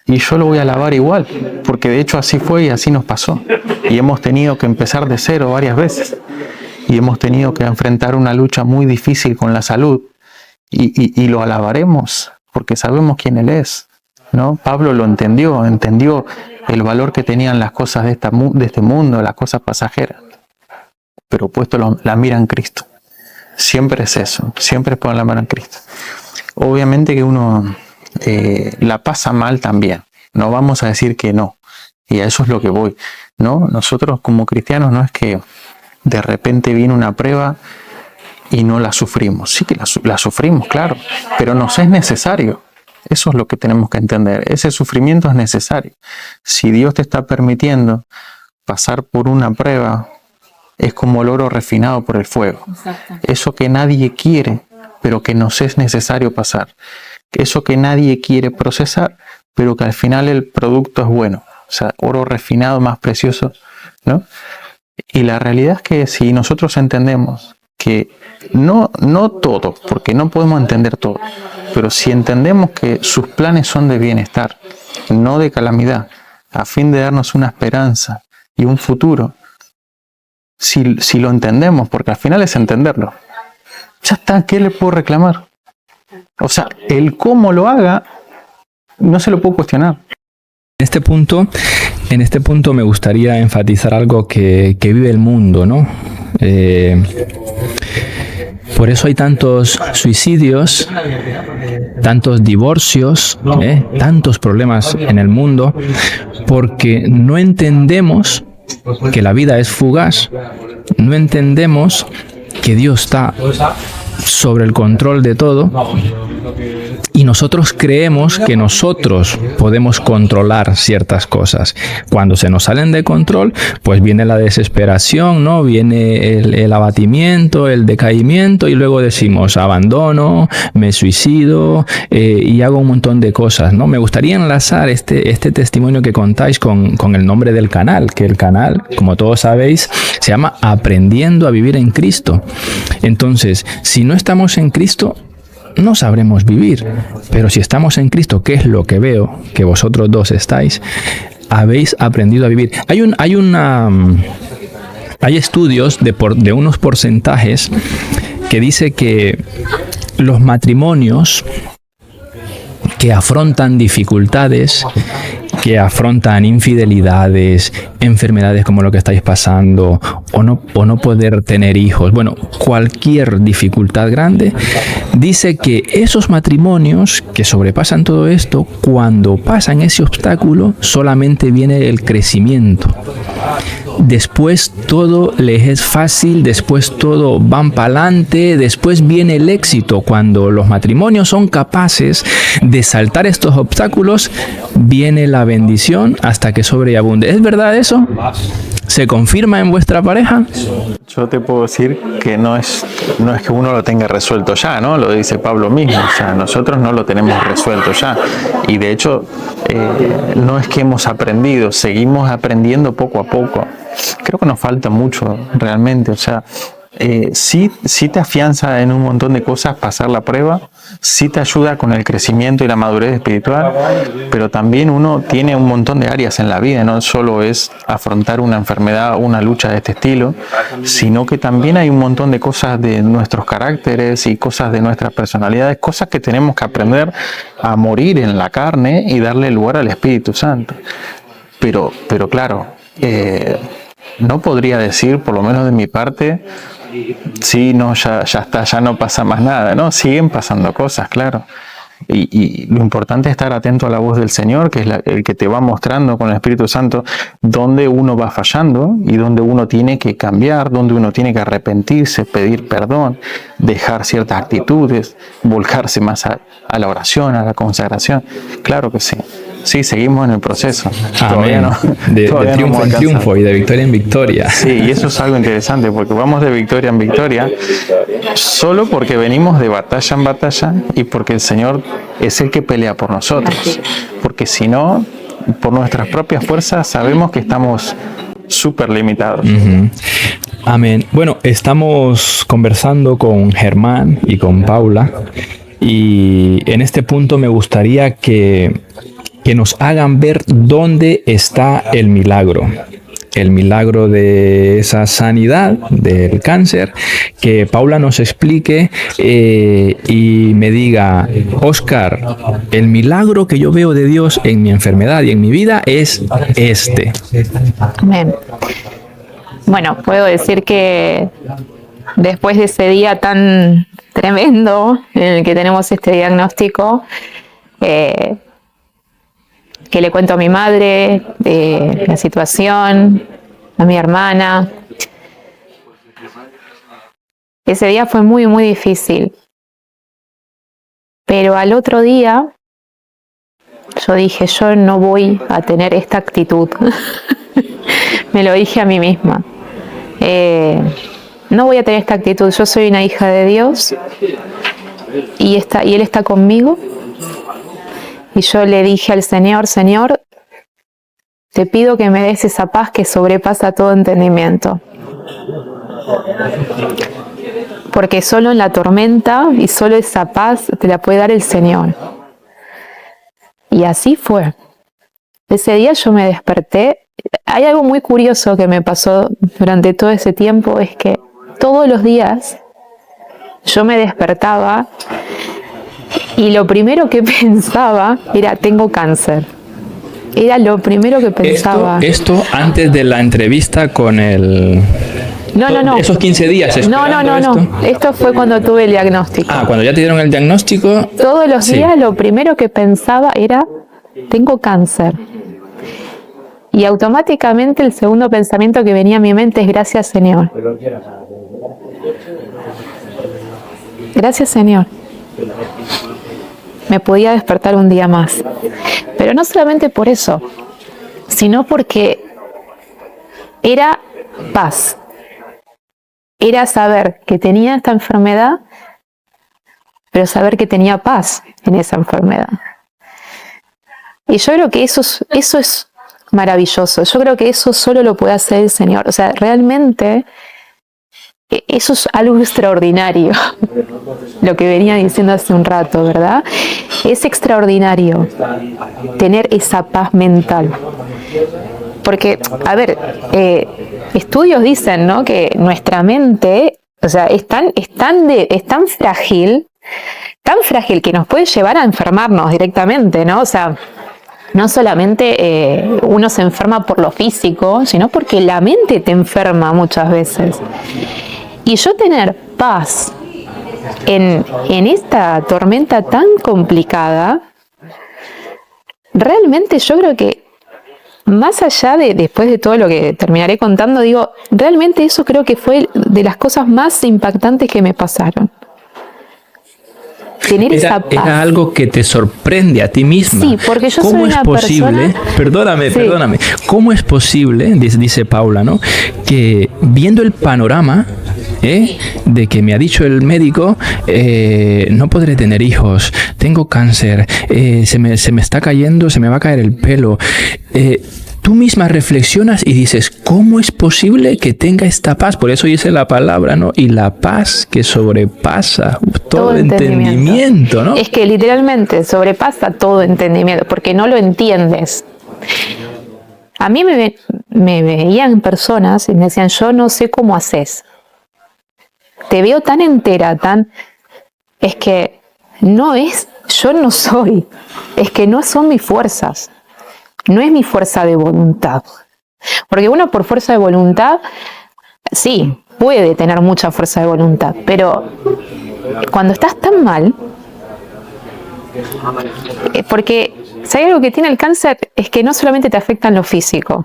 Y yo lo voy a alabar igual, porque de hecho así fue y así nos pasó. Y hemos tenido que empezar de cero varias veces. Y hemos tenido que enfrentar una lucha muy difícil con la salud. Y lo alabaremos, porque sabemos quién Él es, ¿no? Pablo lo entendió el valor que tenían las cosas de este mundo, las cosas pasajeras. Pero puesto la mira en Cristo. Siempre es eso, siempre es poner la mano en Cristo. Obviamente que uno la pasa mal también, no vamos a decir que no, y a eso es lo que voy, ¿no? Nosotros como cristianos no es que de repente viene una prueba y no la sufrimos, sí que la sufrimos, claro, pero nos es necesario. Eso es lo que tenemos que entender, ese sufrimiento es necesario. Si Dios te está permitiendo pasar por una prueba, es como el oro refinado por el fuego. Exacto. Eso que nadie quiere, pero que nos es necesario pasar. Eso que nadie quiere procesar, pero que al final el producto es bueno. O sea, oro refinado más precioso, ¿no? Y la realidad es que si nosotros entendemos que no todo, porque no podemos entender todo, pero si entendemos que sus planes son de bienestar, no de calamidad, a fin de darnos una esperanza y un futuro, si lo entendemos, porque al final es entenderlo, ya está, ¿qué le puedo reclamar? O sea, el cómo lo haga, no se lo puedo cuestionar. En este punto me gustaría enfatizar algo que vive el mundo, ¿no? Por eso hay tantos suicidios, tantos divorcios, tantos problemas en el mundo, porque no entendemos que la vida es fugaz, no entendemos que Dios está sobre el control de todo y nosotros creemos que nosotros podemos controlar ciertas cosas. Cuando se nos salen de control, pues viene la desesperación, ¿no? Viene el abatimiento, el decaimiento y luego decimos abandono, me suicido y hago un montón de cosas, ¿no? Me gustaría enlazar este testimonio que contáis con el nombre del canal, que el canal, como todos sabéis, se llama Aprendiendo a Vivir en Cristo. Entonces, si no estamos en Cristo, no sabremos vivir, pero si estamos en Cristo, que es lo que veo que vosotros dos estáis, habéis aprendido a vivir. Hay estudios de unos porcentajes que dice que los matrimonios que afrontan dificultades, que afrontan infidelidades, enfermedades como lo que estáis pasando, o no poder tener hijos, bueno, cualquier dificultad grande, dice que esos matrimonios que sobrepasan todo esto, cuando pasan ese obstáculo, solamente viene el crecimiento. Después todo les es fácil, después todo van para adelante, después viene el éxito. Cuando los matrimonios son capaces de saltar estos obstáculos, viene la bendición hasta que sobreabunde. ¿Es verdad eso? ¿Se confirma en vuestra pareja? Yo te puedo decir que no es que uno lo tenga resuelto ya, ¿no? Lo dice Pablo mismo, o sea, nosotros no lo tenemos resuelto ya. Y de hecho, no es que hemos aprendido, seguimos aprendiendo poco a poco. Creo que nos falta mucho realmente, o sea, sí te afianza en un montón de cosas pasar la prueba, sí te ayuda con el crecimiento y la madurez espiritual, pero también uno tiene un montón de áreas en la vida, no solo es afrontar una enfermedad o una lucha de este estilo, sino que también hay un montón de cosas de nuestros caracteres y cosas de nuestras personalidades, cosas que tenemos que aprender a morir en la carne y darle lugar al Espíritu Santo. Pero claro, no podría decir, por lo menos de mi parte, sí, no, ya está, ya no pasa más nada, ¿no? Siguen pasando cosas, claro. Y lo importante es estar atento a la voz del Señor, que es el que te va mostrando con el Espíritu Santo dónde uno va fallando y dónde uno tiene que cambiar, dónde uno tiene que arrepentirse, pedir perdón, dejar ciertas actitudes, volcarse más a la oración, a la consagración. Claro que sí. Sí, seguimos en el proceso. Amén. De triunfo en triunfo y de victoria en victoria. Sí, y eso es algo interesante porque vamos de victoria en victoria solo porque venimos de batalla en batalla y porque el Señor es el que pelea por nosotros. Porque si no, por nuestras propias fuerzas sabemos que estamos súper limitados. Uh-huh. Amén. Bueno, estamos conversando con Germán y con Paula y en este punto me gustaría que nos hagan ver dónde está el milagro de esa sanidad del cáncer, que Paula nos explique y me diga, Óscar, el milagro que yo veo de Dios en mi enfermedad y en mi vida es este. Amén. Bueno, puedo decir que después de ese día tan tremendo en el que tenemos este diagnóstico, que le cuento a mi madre de la situación, a mi hermana. Ese día fue muy, muy difícil. Pero al otro día, yo dije, yo no voy a tener esta actitud. Me lo dije a mí misma. No voy a tener esta actitud. Yo soy una hija de Dios y Él está conmigo. Y yo le dije al Señor, Señor, te pido que me des esa paz que sobrepasa todo entendimiento. Porque solo en la tormenta y solo esa paz te la puede dar el Señor. Y así fue. Ese día yo me desperté. Hay algo muy curioso que me pasó durante todo ese tiempo, es que todos los días yo me despertaba y lo primero que pensaba era, tengo cáncer. Era lo primero que pensaba. Esto antes de la entrevista con el... No. Esos 15 días. No. Esto fue cuando tuve el diagnóstico. Cuando ya te dieron el diagnóstico. Todos los días lo primero que pensaba era, tengo cáncer. Y automáticamente el segundo pensamiento que venía a mi mente es gracias, Señor. Gracias, Señor. Me podía despertar un día más. Pero no solamente por eso, sino porque era paz. Era saber que tenía esta enfermedad, pero saber que tenía paz en esa enfermedad. Y yo creo que eso es maravilloso. Yo creo que eso solo lo puede hacer el Señor. O sea, realmente eso es algo extraordinario. Lo que venía diciendo hace un rato, ¿verdad? Es extraordinario tener esa paz mental. Porque, a ver, estudios dicen, ¿no?, que nuestra mente, o sea, es tan frágil que nos puede llevar a enfermarnos directamente, ¿no? O sea, no solamente uno se enferma por lo físico, sino porque la mente te enferma muchas veces. Y yo tener paz en esta tormenta tan complicada, realmente yo creo que más allá después de todo lo que terminaré contando, digo, realmente eso creo que fue de las cosas más impactantes que me pasaron. Tener esa paz. Era algo que te sorprende a ti misma. Sí, porque yo soy una persona... Perdóname. ¿Cómo es posible, dice Paula, ¿no?, que viendo el panorama de que me ha dicho el médico, no podré tener hijos, tengo cáncer, se me está cayendo, se me va a caer el pelo, tú misma reflexionas y dices, ¿cómo es posible que tenga esta paz? Por eso dice la palabra, ¿no? Y la paz que sobrepasa todo entendimiento, ¿no? Es que literalmente sobrepasa todo entendimiento, porque no lo entiendes. A mí me veían personas y me decían, yo no sé cómo haces. Te veo tan entera, es que yo no soy, es que no son mis fuerzas. No es mi fuerza de voluntad. Porque uno por fuerza de voluntad, sí, puede tener mucha fuerza de voluntad, pero cuando estás tan mal, porque si hay algo que tiene el cáncer, es que no solamente te afecta en lo físico,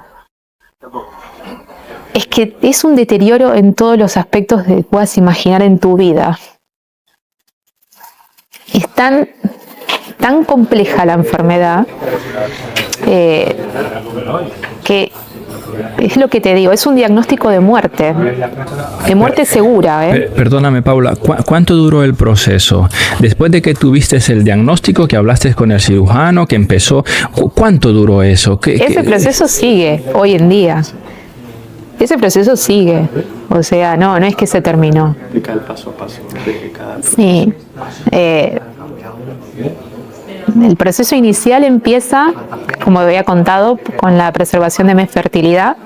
es que es un deterioro en todos los aspectos que puedas imaginar en tu vida. Es tan compleja la enfermedad, que es lo que te digo, es un diagnóstico de muerte segura. Perdóname, Paula, ¿cuánto duró el proceso? Después de que tuviste el diagnóstico, que hablaste con el cirujano, que empezó, ¿cuánto duró eso? Ese proceso sigue hoy en día. Ese proceso sigue, o sea, no es que se terminó. Explica el paso a paso de cada proceso. Sí. El proceso inicial empieza, como había contado, con la preservación de mi fertilidad.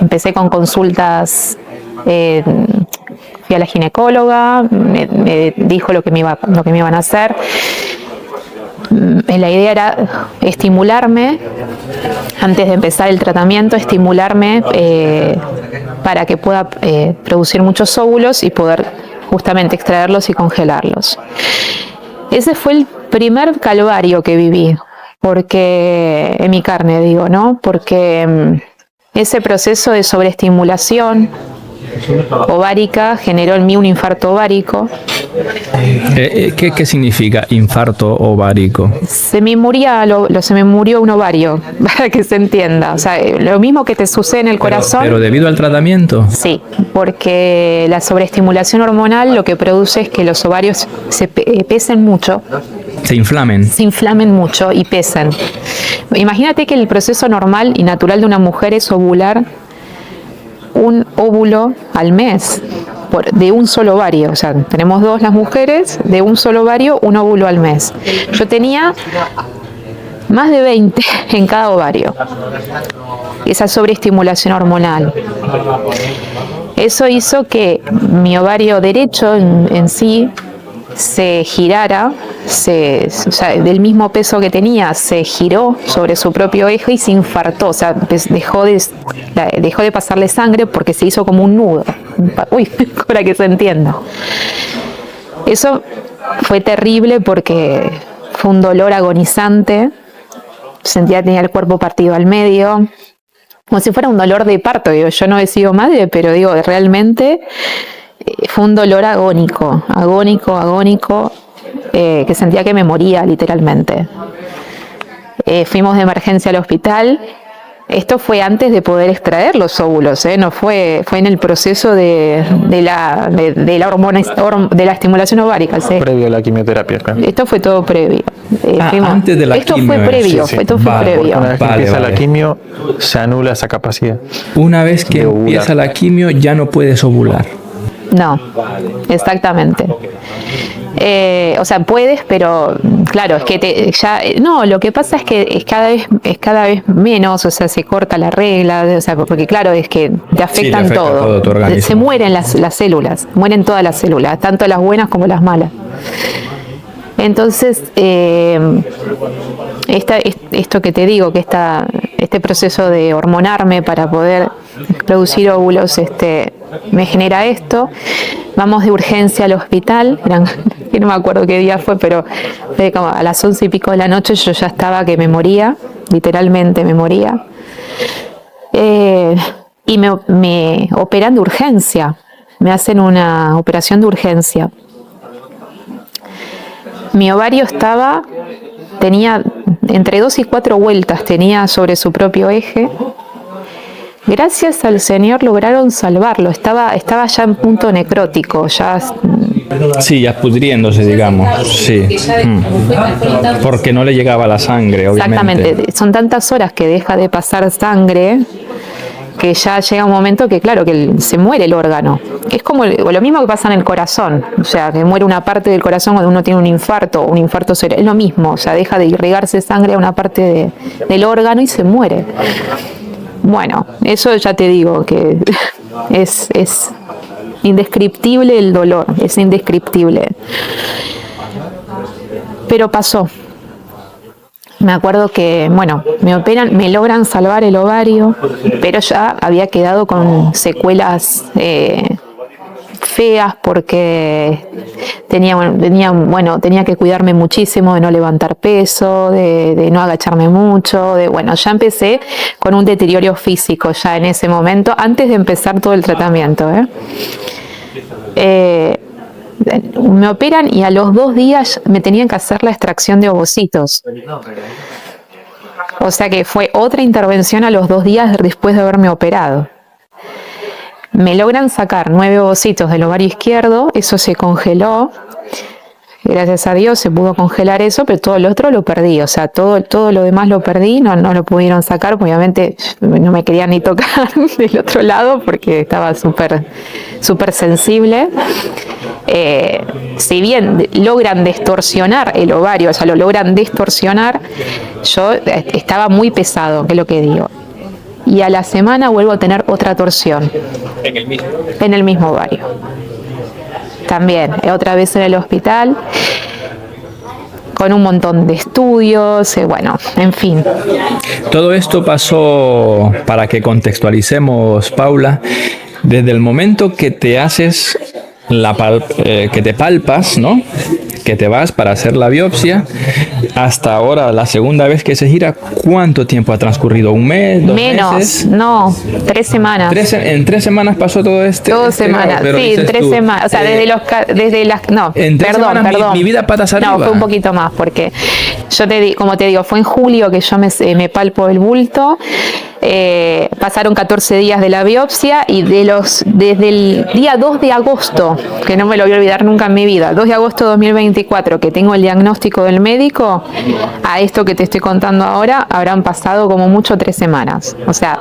Empecé con consultas, fui a la ginecóloga, me dijo lo que me iban a hacer. La idea era estimularme, antes de empezar el tratamiento, para que pueda producir muchos óvulos y poder justamente extraerlos y congelarlos. Ese fue el primer calvario que viví, porque en mi carne digo, ¿no? Porque ese proceso de sobreestimulación ovárica generó en mí un infarto ovárico. ¿Qué significa infarto ovárico? Se me murió un ovario, para que se entienda. O sea, lo mismo que te sucede en el corazón. ¿Pero debido al tratamiento? Sí, porque la sobreestimulación hormonal lo que produce es que los ovarios se pesen mucho. Se inflamen. Se inflamen mucho y pesen. Imagínate que el proceso normal y natural de una mujer es ovular un óvulo al mes, de un solo ovario. O sea, tenemos dos las mujeres, de un solo ovario, un óvulo al mes. Yo tenía más de 20 en cada ovario. Esa sobreestimulación hormonal. Eso hizo que mi ovario derecho en sí se girara, o sea, del mismo peso que tenía, se giró sobre su propio eje y se infartó. O sea, dejó de pasarle sangre porque se hizo como un nudo. Uy, para que se entienda. Eso fue terrible porque fue un dolor agonizante. sentía que tenía el cuerpo partido al medio, como si fuera un dolor de parto. Digo, yo no he sido madre, pero digo, realmente fue un dolor agónico, que sentía que me moría literalmente. Fuimos de emergencia al hospital. Esto fue antes de poder extraer los óvulos, no fue en el proceso de la hormona, de la estimulación ovárica. Previo a la quimioterapia. Claro. Esto fue todo previo. Antes de la esto quimio. Fue previo, esto fue previo. Una vez que empieza la quimio, se anula esa capacidad. Una vez que empieza la quimio, ya no puedes ovular. No, exactamente. O sea, puedes, pero claro, es que no, lo que pasa es que es cada vez menos, o sea, se corta la regla, o sea, porque claro, es que te afectan afecta todo tu organismo. Se mueren las células, mueren todas las células, tanto las buenas como las malas. Entonces, esto que te digo, que este proceso de hormonarme para poder producir óvulos, me genera esto. Vamos de urgencia al hospital, no me acuerdo qué día fue, pero como a las 11 y pico de la noche yo ya estaba que me moría, literalmente me moría. Y me operan de urgencia, me hacen una operación de urgencia. Mi ovario tenía entre 2 y 4 vueltas, tenía sobre su propio eje. Gracias al Señor lograron salvarlo, estaba ya en punto necrótico, ya... Sí, ya pudriéndose, digamos, sí. Porque no le llegaba la sangre, obviamente. Exactamente, son tantas horas que deja de pasar sangre que ya llega un momento que, claro, que se muere el órgano. Es como lo mismo que pasa en el corazón, o sea, que muere una parte del corazón cuando uno tiene un infarto cerebral, es lo mismo, o sea, deja de irrigarse sangre a una parte del órgano y se muere. Bueno, eso ya te digo que es indescriptible el dolor, es indescriptible. Pero pasó. Me acuerdo que, bueno, me operan, me logran salvar el ovario, pero ya había quedado con secuelas feas porque tenía que cuidarme muchísimo de no levantar peso, de no agacharme mucho, ya empecé con un deterioro físico ya en ese momento, antes de empezar todo el tratamiento. Me operan y a los 2 días me tenían que hacer la extracción de ovocitos. O sea que fue otra intervención a los 2 días después de haberme operado. Me logran sacar 9 ovocitos del ovario izquierdo, eso se congeló. Gracias a Dios se pudo congelar eso, pero todo lo otro lo perdí. O sea, todo lo demás lo perdí, no lo pudieron sacar, obviamente no me querían ni tocar del otro lado porque estaba súper sensible. Si bien logran distorsionar el ovario, o sea, lo logran distorsionar, yo estaba muy pesado, que es lo que digo. Y a la semana vuelvo a tener otra torsión. ¿En el mismo ovario? También, otra vez en el hospital, con un montón de estudios, en fin. Todo esto pasó, para que contextualicemos, Paula, desde el momento que te haces que te palpas, ¿no? Que te vas para hacer la biopsia, hasta ahora, la segunda vez que se gira, ¿cuánto tiempo ha transcurrido? ¿1 mes? 2 meses? No, 3 semanas. ¿En 3 semanas pasó todo esto? 2 semanas, sí, en 3 semanas. O sea, perdón. Mi vida patas arriba. No, fue un poquito más, porque como te digo, fue en julio que yo me palpo el bulto. Pasaron 14 días de la biopsia y desde el día 2 de agosto, que no me lo voy a olvidar nunca en mi vida, 2 de agosto de 2024, que tengo el diagnóstico del médico, a esto que te estoy contando ahora, habrán pasado como mucho 3 semanas. O sea,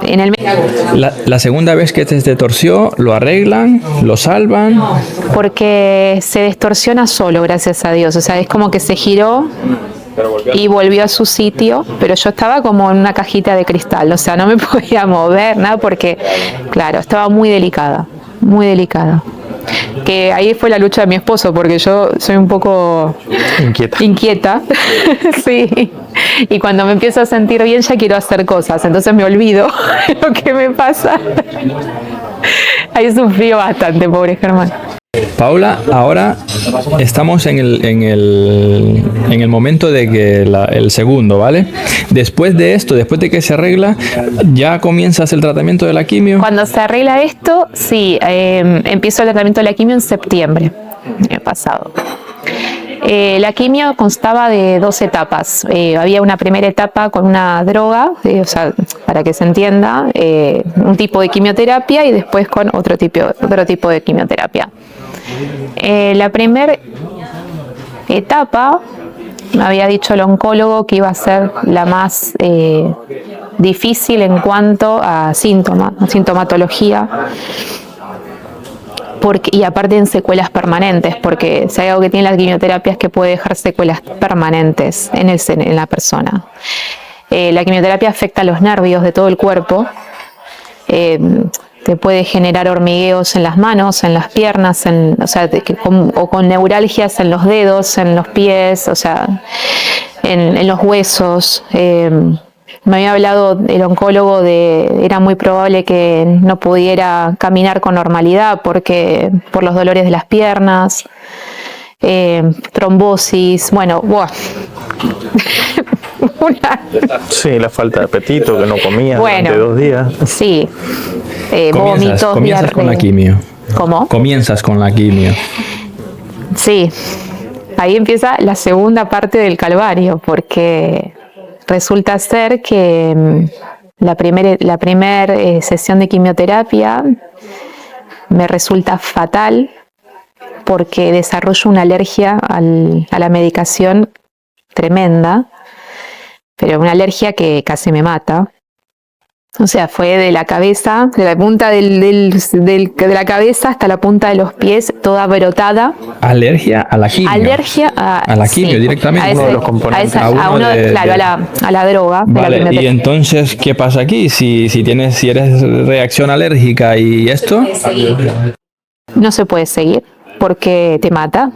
en el mes de agosto. La segunda vez que te torció, ¿lo arreglan? ¿Lo salvan? Porque se distorsiona solo, gracias a Dios. O sea, es como que se giró y volvió a su sitio, pero yo estaba como en una cajita de cristal, o sea, no me podía mover, nada, porque, claro, estaba muy delicada, que ahí fue la lucha de mi esposo, porque yo soy un poco inquieta. Sí, y cuando me empiezo a sentir bien ya quiero hacer cosas, entonces me olvido lo que me pasa. Ahí sufrió bastante, pobre Germán. Paula, ahora estamos en el momento de que el segundo, ¿vale? Después de esto, después de que se arregla, ¿ya comienzas el tratamiento de la quimio? Cuando se arregla esto, sí, empiezo el tratamiento de la quimio en septiembre pasado. La quimio constaba de 2 etapas. Había una primera etapa con una droga, o sea, para que se entienda, un tipo de quimioterapia y después con otro tipo de quimioterapia. La primera etapa, me había dicho el oncólogo que iba a ser la más difícil en cuanto a sintomatología. Y aparte en secuelas permanentes, porque si hay algo que tiene la quimioterapia es que puede dejar secuelas permanentes en la persona. La quimioterapia afecta a los nervios de todo el cuerpo, te puede generar hormigueos en las manos, en las piernas, o con neuralgias en los dedos, en los pies, o sea, en los huesos. Me había hablado el oncólogo era muy probable que no pudiera caminar con normalidad por los dolores de las piernas, trombosis, bueno, Sí, la falta de apetito, que no comía durante 2 días. Sí, vómitos, comienzas con la quimio. ¿Cómo? Comienzas con la quimio. Sí, ahí empieza la segunda parte del calvario, porque resulta ser que la primera sesión de quimioterapia me resulta fatal porque desarrollo una alergia a la medicación tremenda, pero una alergia que casi me mata. O sea, fue de la cabeza, de la punta de la cabeza hasta la punta de los pies, toda brotada. ¿Alergia a la quimio? Alergia a la quimio, sí, directamente. Uno de los componentes. A la droga. Vale, y entonces, ¿qué pasa aquí? Si eres reacción alérgica y esto... No se puede seguir porque te mata.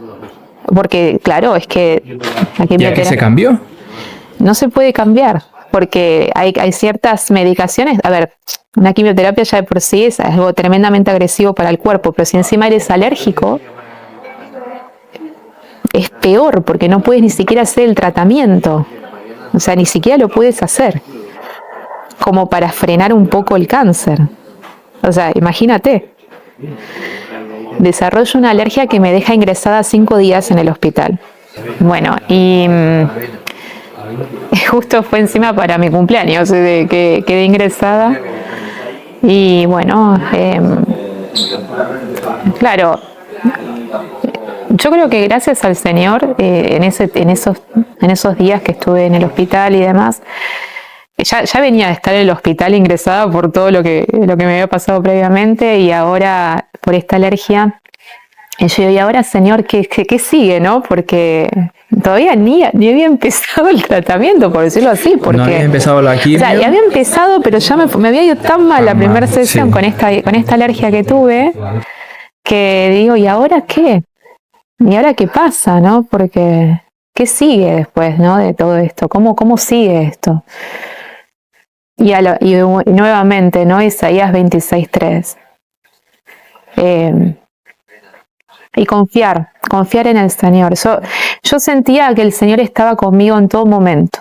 Porque, claro, es que... ¿Y a qué se cambió? No se puede cambiar. Porque hay ciertas medicaciones, a ver, una quimioterapia ya de por sí es algo tremendamente agresivo para el cuerpo, pero si encima eres alérgico, es peor porque no puedes ni siquiera hacer el tratamiento, o sea, ni siquiera lo puedes hacer, como para frenar un poco el cáncer. O sea, imagínate, desarrollo una alergia que me deja ingresada 5 días en el hospital. Bueno, y... justo fue encima para mi cumpleaños, que quedé ingresada y bueno, claro, yo creo que gracias al Señor en esos días que estuve en el hospital y demás, ya venía de estar en el hospital ingresada por todo lo que me había pasado previamente y ahora por esta alergia. Y yo digo, y ahora, Señor, ¿qué sigue, no? Porque todavía ni había empezado el tratamiento, por decirlo así. Porque, no había empezado la quimio. O sea, ya había empezado, pero ya me había ido tan mal la primera sesión, sí, con esta alergia que tuve, que digo, ¿y ahora qué? ¿Y ahora qué pasa, no? Porque, ¿qué sigue después, no? De todo esto. ¿Cómo sigue esto? Y nuevamente, ¿no? Isaías 26:3. Y confiar en el Señor. Yo sentía que el Señor estaba conmigo en todo momento,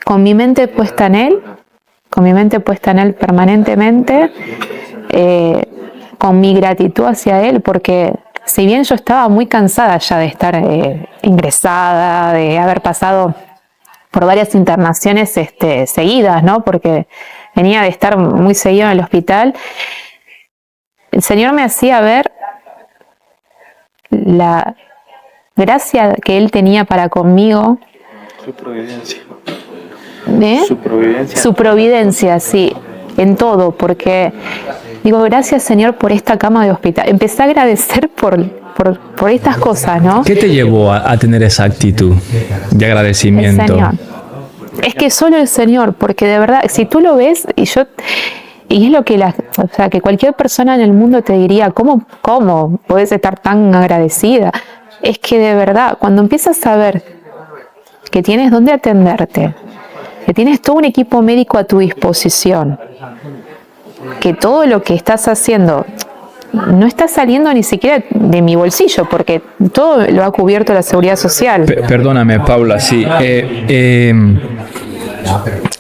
con mi mente puesta en Él permanentemente, con mi gratitud hacia Él, porque si bien yo estaba muy cansada ya de estar ingresada, de haber pasado por varias internaciones seguidas, ¿no? Porque venía de estar muy seguido en el hospital. El Señor me hacía ver la gracia que Él tenía para conmigo. Su providencia. Su providencia, sí, en todo, porque digo, gracias Señor por esta cama de hospital. Empecé a agradecer por estas cosas, ¿no? ¿Qué te llevó a tener esa actitud de agradecimiento? El Señor. Es que solo el Señor, porque de verdad, si tú lo ves, y es lo que que cualquier persona en el mundo te diría, ¿cómo puedes estar tan agradecida? Es que de verdad, cuando empiezas a ver que tienes dónde atenderte, que tienes todo un equipo médico a tu disposición, que todo lo que estás haciendo no está saliendo ni siquiera de mi bolsillo, porque todo lo ha cubierto la seguridad social. Perdóname, Paula, sí.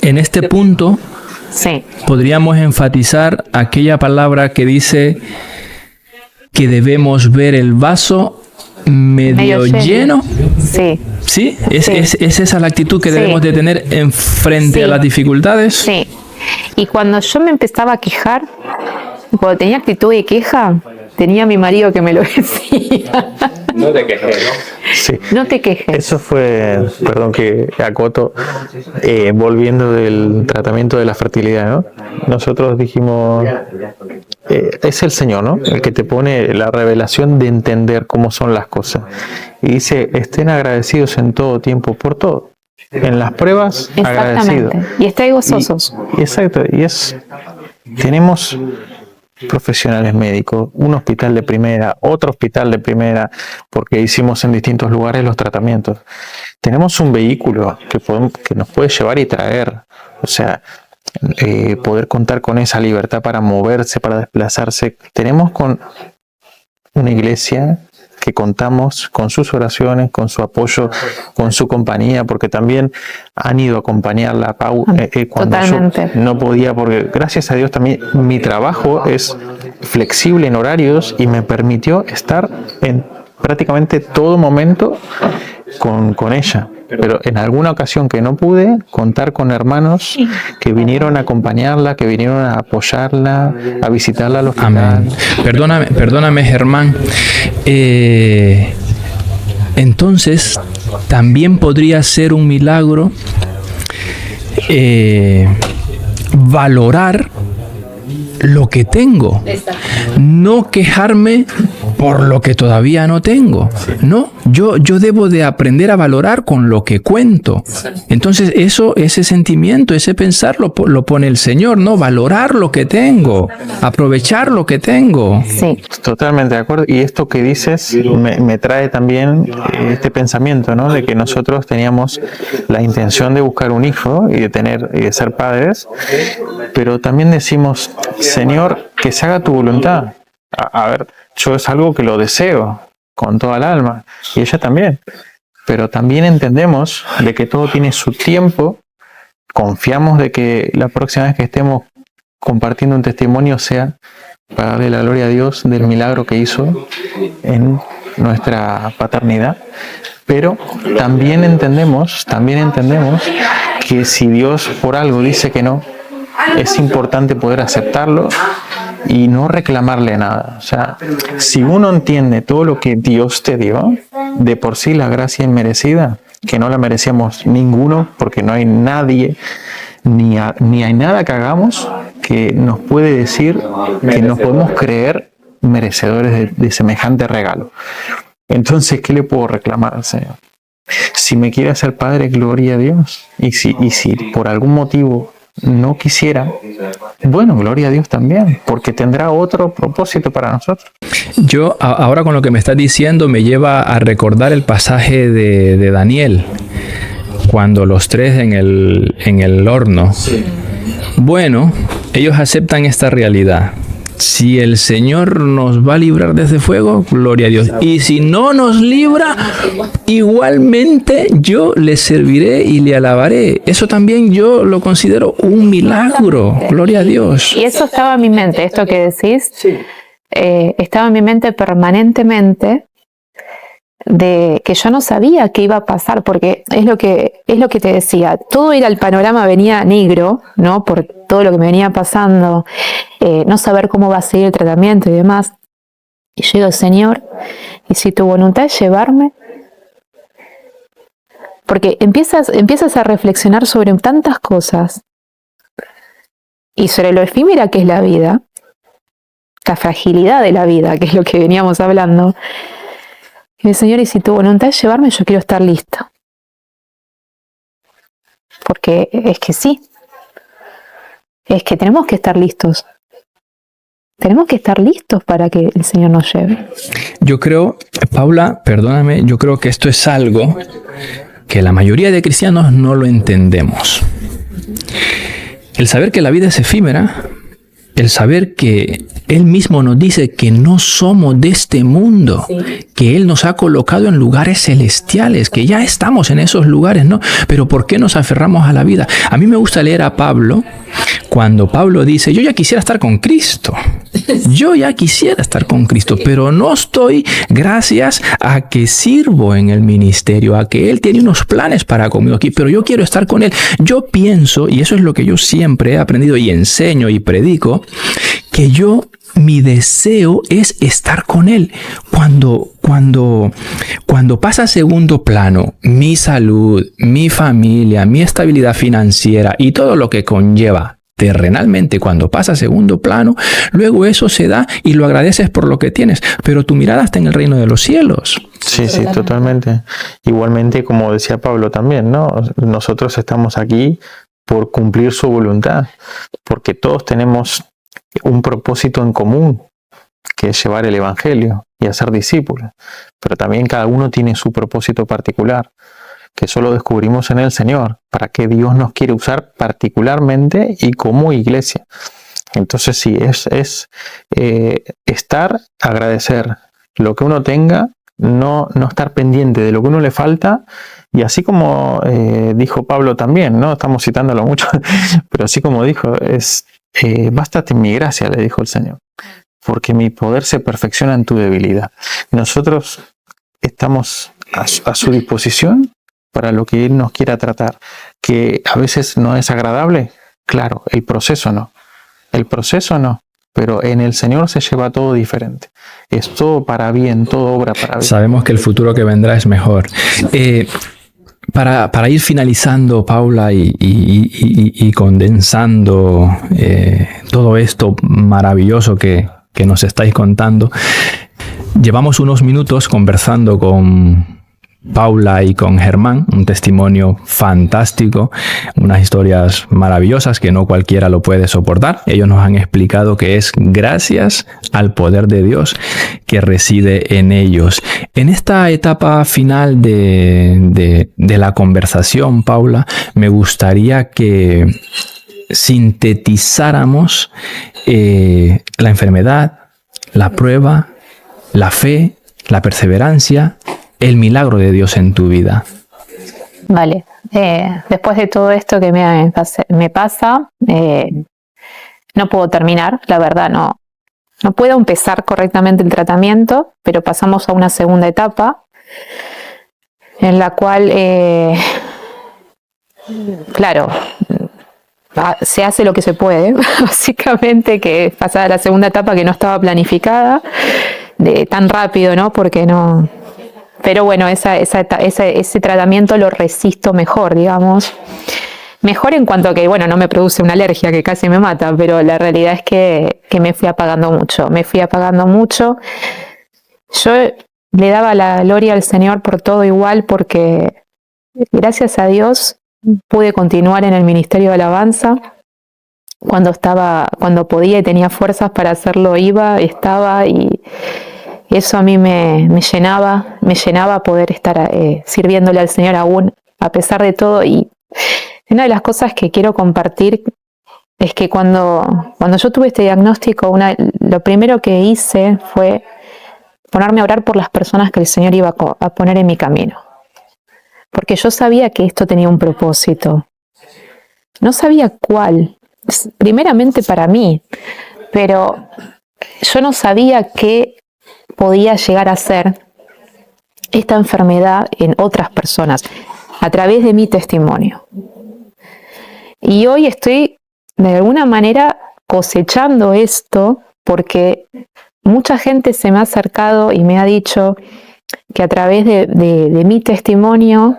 En este punto Sí, podríamos enfatizar aquella palabra que dice que debemos ver el vaso medio lleno. Sí. ¿Sí? Sí. ¿Es esa la actitud que Sí. debemos de tener en frente Sí. a las dificultades? Sí. Y cuando yo me empezaba a quejar, cuando tenía actitud de queja, tenía a mi marido que me lo decía. No te quejes, ¿no? Sí. No te quejes. Eso fue, perdón que acoto, volviendo del tratamiento de la fertilidad, ¿no? Nosotros dijimos, es el Señor, ¿no? El que te pone la revelación de entender cómo son las cosas. Y dice, estén agradecidos en todo tiempo por todo. En las pruebas, agradecidos. Exactamente. Y estáis gozosos. Exacto, tenemos profesionales médicos, un hospital de primera, otro hospital de primera, porque hicimos en distintos lugares los tratamientos. Tenemos un vehículo que nos puede llevar y traer, o sea, poder contar con esa libertad para moverse, para desplazarse. Tenemos con una iglesia que contamos con sus oraciones, con su apoyo, con su compañía, porque también han ido a acompañarla a Pau cuando Totalmente. yo no podía, porque gracias a Dios también mi trabajo es flexible en horarios y me permitió estar en prácticamente todo momento con ella. Pero en alguna ocasión que no pude, contar con hermanos que vinieron a acompañarla, que vinieron a apoyarla, a visitarla al hospital. Amén. Perdóname, Germán. Entonces, también podría ser un milagro valorar lo que tengo, no quejarme por lo que todavía no tengo. No, yo debo de aprender a valorar con lo que cuento. Entonces ese sentimiento, ese pensar lo pone el Señor, ¿no? Valorar lo que tengo, aprovechar lo que tengo. Sí. Totalmente de acuerdo. Y esto que dices me trae también este pensamiento, ¿no? De que nosotros teníamos la intención de buscar un hijo y de ser padres, pero también decimos, Señor, que se haga tu voluntad. A ver, yo es algo que lo deseo con toda el alma, y ella también. Pero también entendemos de que todo tiene su tiempo, confiamos de que la próxima vez que estemos compartiendo un testimonio sea para darle la gloria a Dios del milagro que hizo en nuestra paternidad. Pero también entendemos que si Dios por algo dice que no, es importante poder aceptarlo y no reclamarle nada. O sea, si uno entiende todo lo que Dios te dio, de por sí la gracia inmerecida, que no la merecíamos ninguno, porque no hay nadie, ni hay nada que hagamos que nos puede decir que nos podemos creer merecedores de semejante regalo. Entonces, ¿qué le puedo reclamar al Señor? Si me quiere hacer padre, gloria a Dios. Y si por algún motivo no quisiera, bueno, gloria a Dios también, porque tendrá otro propósito para nosotros. Yo ahora con lo que me estás diciendo me lleva a recordar el pasaje de Daniel, cuando los tres en el horno. Bueno, ellos aceptan esta realidad. Si el Señor nos va a librar de ese fuego, gloria a Dios. Y si no nos libra, igualmente yo le serviré y le alabaré. Eso también yo lo considero un milagro. Gloria a Dios. Y eso estaba en mi mente, esto que decís, estaba en mi mente permanentemente, de que yo no sabía qué iba a pasar, porque es lo que te decía, todo era el panorama, venía negro, ¿no? Por todo lo que me venía pasando, no saber cómo va a seguir el tratamiento y demás. Y yo digo, Señor, y si tu voluntad es llevarme, porque empiezas a reflexionar sobre tantas cosas y sobre lo efímera que es la vida, la fragilidad de la vida, que es lo que veníamos hablando. Y el Señor, y si tu voluntad es llevarme, yo quiero estar lista. Porque es que sí. Es que tenemos que estar listos. Tenemos que estar listos para que el Señor nos lleve. Yo creo, Paula, perdóname, yo creo que esto es algo que la mayoría de cristianos no lo entendemos. El saber que la vida es efímera el saber que Él mismo nos dice que no somos de este mundo, que Él nos ha colocado en lugares celestiales, que ya estamos en esos lugares, ¿no? Pero ¿por qué nos aferramos a la vida? A mí me gusta leer a Pablo cuando Pablo dice, yo ya quisiera estar con Cristo. Yo ya quisiera estar con Cristo, pero no estoy gracias a que sirvo en el ministerio, a que Él tiene unos planes para conmigo aquí, pero yo quiero estar con Él. Yo pienso, y eso es lo que yo siempre he aprendido y enseño y predico, que mi deseo es estar con Él. Cuando pasa a segundo plano mi salud, mi familia, mi estabilidad financiera y todo lo que conlleva terrenalmente, cuando pasa a segundo plano, luego eso se da y lo agradeces por lo que tienes, pero tu mirada está en el reino de los cielos. Sí, sí, totalmente. Igualmente, como decía Pablo también, ¿no? Nosotros estamos aquí por cumplir su voluntad, porque todos tenemos un propósito en común, que es llevar el evangelio y hacer discípulos, pero también cada uno tiene su propósito particular, que solo descubrimos en el Señor, para que Dios nos quiere usar particularmente y como iglesia. Entonces sí, es estar, agradecer lo que uno tenga, no estar pendiente de lo que uno le falta, y así como dijo Pablo también, ¿no? Estamos citándolo mucho, pero así como dijo, bástate en mi gracia, le dijo el Señor, porque mi poder se perfecciona en tu debilidad. Nosotros estamos a su disposición para lo que Él nos quiera tratar, que a veces no es agradable, claro, el proceso no, pero en el Señor se lleva todo diferente, es todo para bien, todo obra para bien. Sabemos que el futuro que vendrá es mejor. Para ir finalizando, Paula, y condensando todo esto maravilloso que nos estáis contando, llevamos unos minutos conversando con Paula y con Germán, un testimonio fantástico, unas historias maravillosas que no cualquiera lo puede soportar. Ellos nos han explicado que es gracias al poder de Dios que reside en ellos. En esta etapa final de la conversación, Paula, me gustaría que sintetizáramos la enfermedad, la prueba, la fe, la perseverancia, el milagro de Dios en tu vida. Vale, después de todo esto que me pasa, no puedo terminar, la verdad no puedo empezar correctamente el tratamiento, pero pasamos a una segunda etapa en la cual, claro, se hace lo que se puede, básicamente, que pasar a la segunda etapa que no estaba planificada, tan rápido, ¿no? Porque no... Pero bueno, ese tratamiento lo resisto mejor, digamos. Mejor en cuanto a que, bueno, no me produce una alergia que casi me mata, pero la realidad es que me fui apagando mucho. Yo le daba la gloria al Señor por todo igual, porque gracias a Dios pude continuar en el ministerio de alabanza. Cuando podía y tenía fuerzas para hacerlo, estaba, y eso a mí me llenaba poder estar sirviéndole al Señor aún, a pesar de todo. Y una de las cosas que quiero compartir es que cuando yo tuve este diagnóstico, lo primero que hice fue ponerme a orar por las personas que el Señor iba a poner en mi camino. Porque yo sabía que esto tenía un propósito. No sabía cuál, primeramente para mí, pero yo no sabía qué podía llegar a ser esta enfermedad en otras personas a través de mi testimonio. Y hoy estoy de alguna manera cosechando esto, porque mucha gente se me ha acercado y me ha dicho que a través de mi testimonio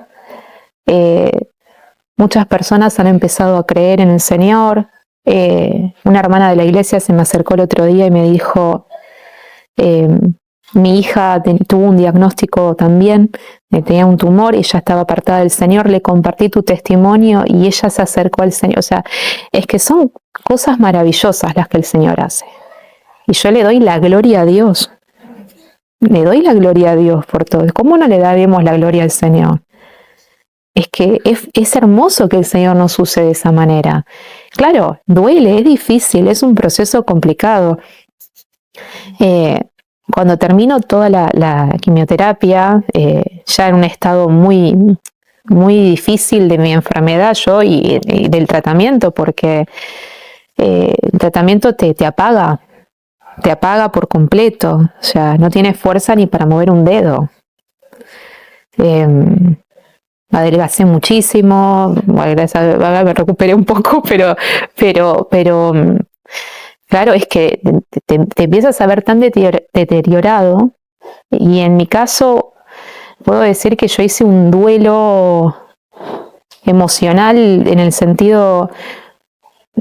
muchas personas han empezado a creer en el Señor. Una hermana de la iglesia se me acercó el otro día y me dijo, mi hija tuvo un diagnóstico también, tenía un tumor, ella estaba apartada del Señor, le compartí tu testimonio y ella se acercó al Señor. O sea, es que son cosas maravillosas las que el Señor hace. Y yo le doy la gloria a Dios. Le doy la gloria a Dios por todo. ¿Cómo no le daremos la gloria al Señor? es que es hermoso que el Señor nos use de esa manera. Claro, duele, es difícil, es un proceso complicado. Cuando termino toda la quimioterapia, ya en un estado muy, muy difícil de mi enfermedad yo y del tratamiento, porque el tratamiento te apaga por completo, o sea, no tienes fuerza ni para mover un dedo. Adelgacé muchísimo, me recuperé un poco, pero claro, es que te empiezas a ver tan deteriorado, y en mi caso puedo decir que yo hice un duelo emocional en el sentido,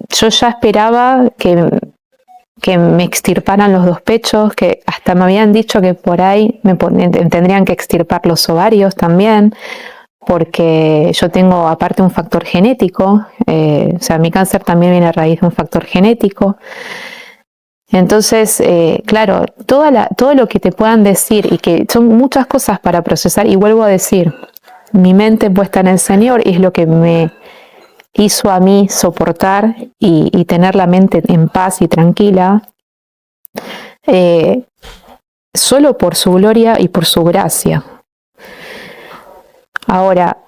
yo ya esperaba que me extirparan los 2 pechos, que hasta me habían dicho que por ahí me tendrían que extirpar los ovarios también, porque yo tengo aparte un factor genético, o sea, mi cáncer también viene a raíz de un factor genético. Entonces, claro, todo lo que te puedan decir, y que son muchas cosas para procesar, y vuelvo a decir, mi mente puesta en el Señor es lo que me hizo a mí soportar y tener la mente en paz y tranquila, solo por su gloria y por su gracia. Ahora,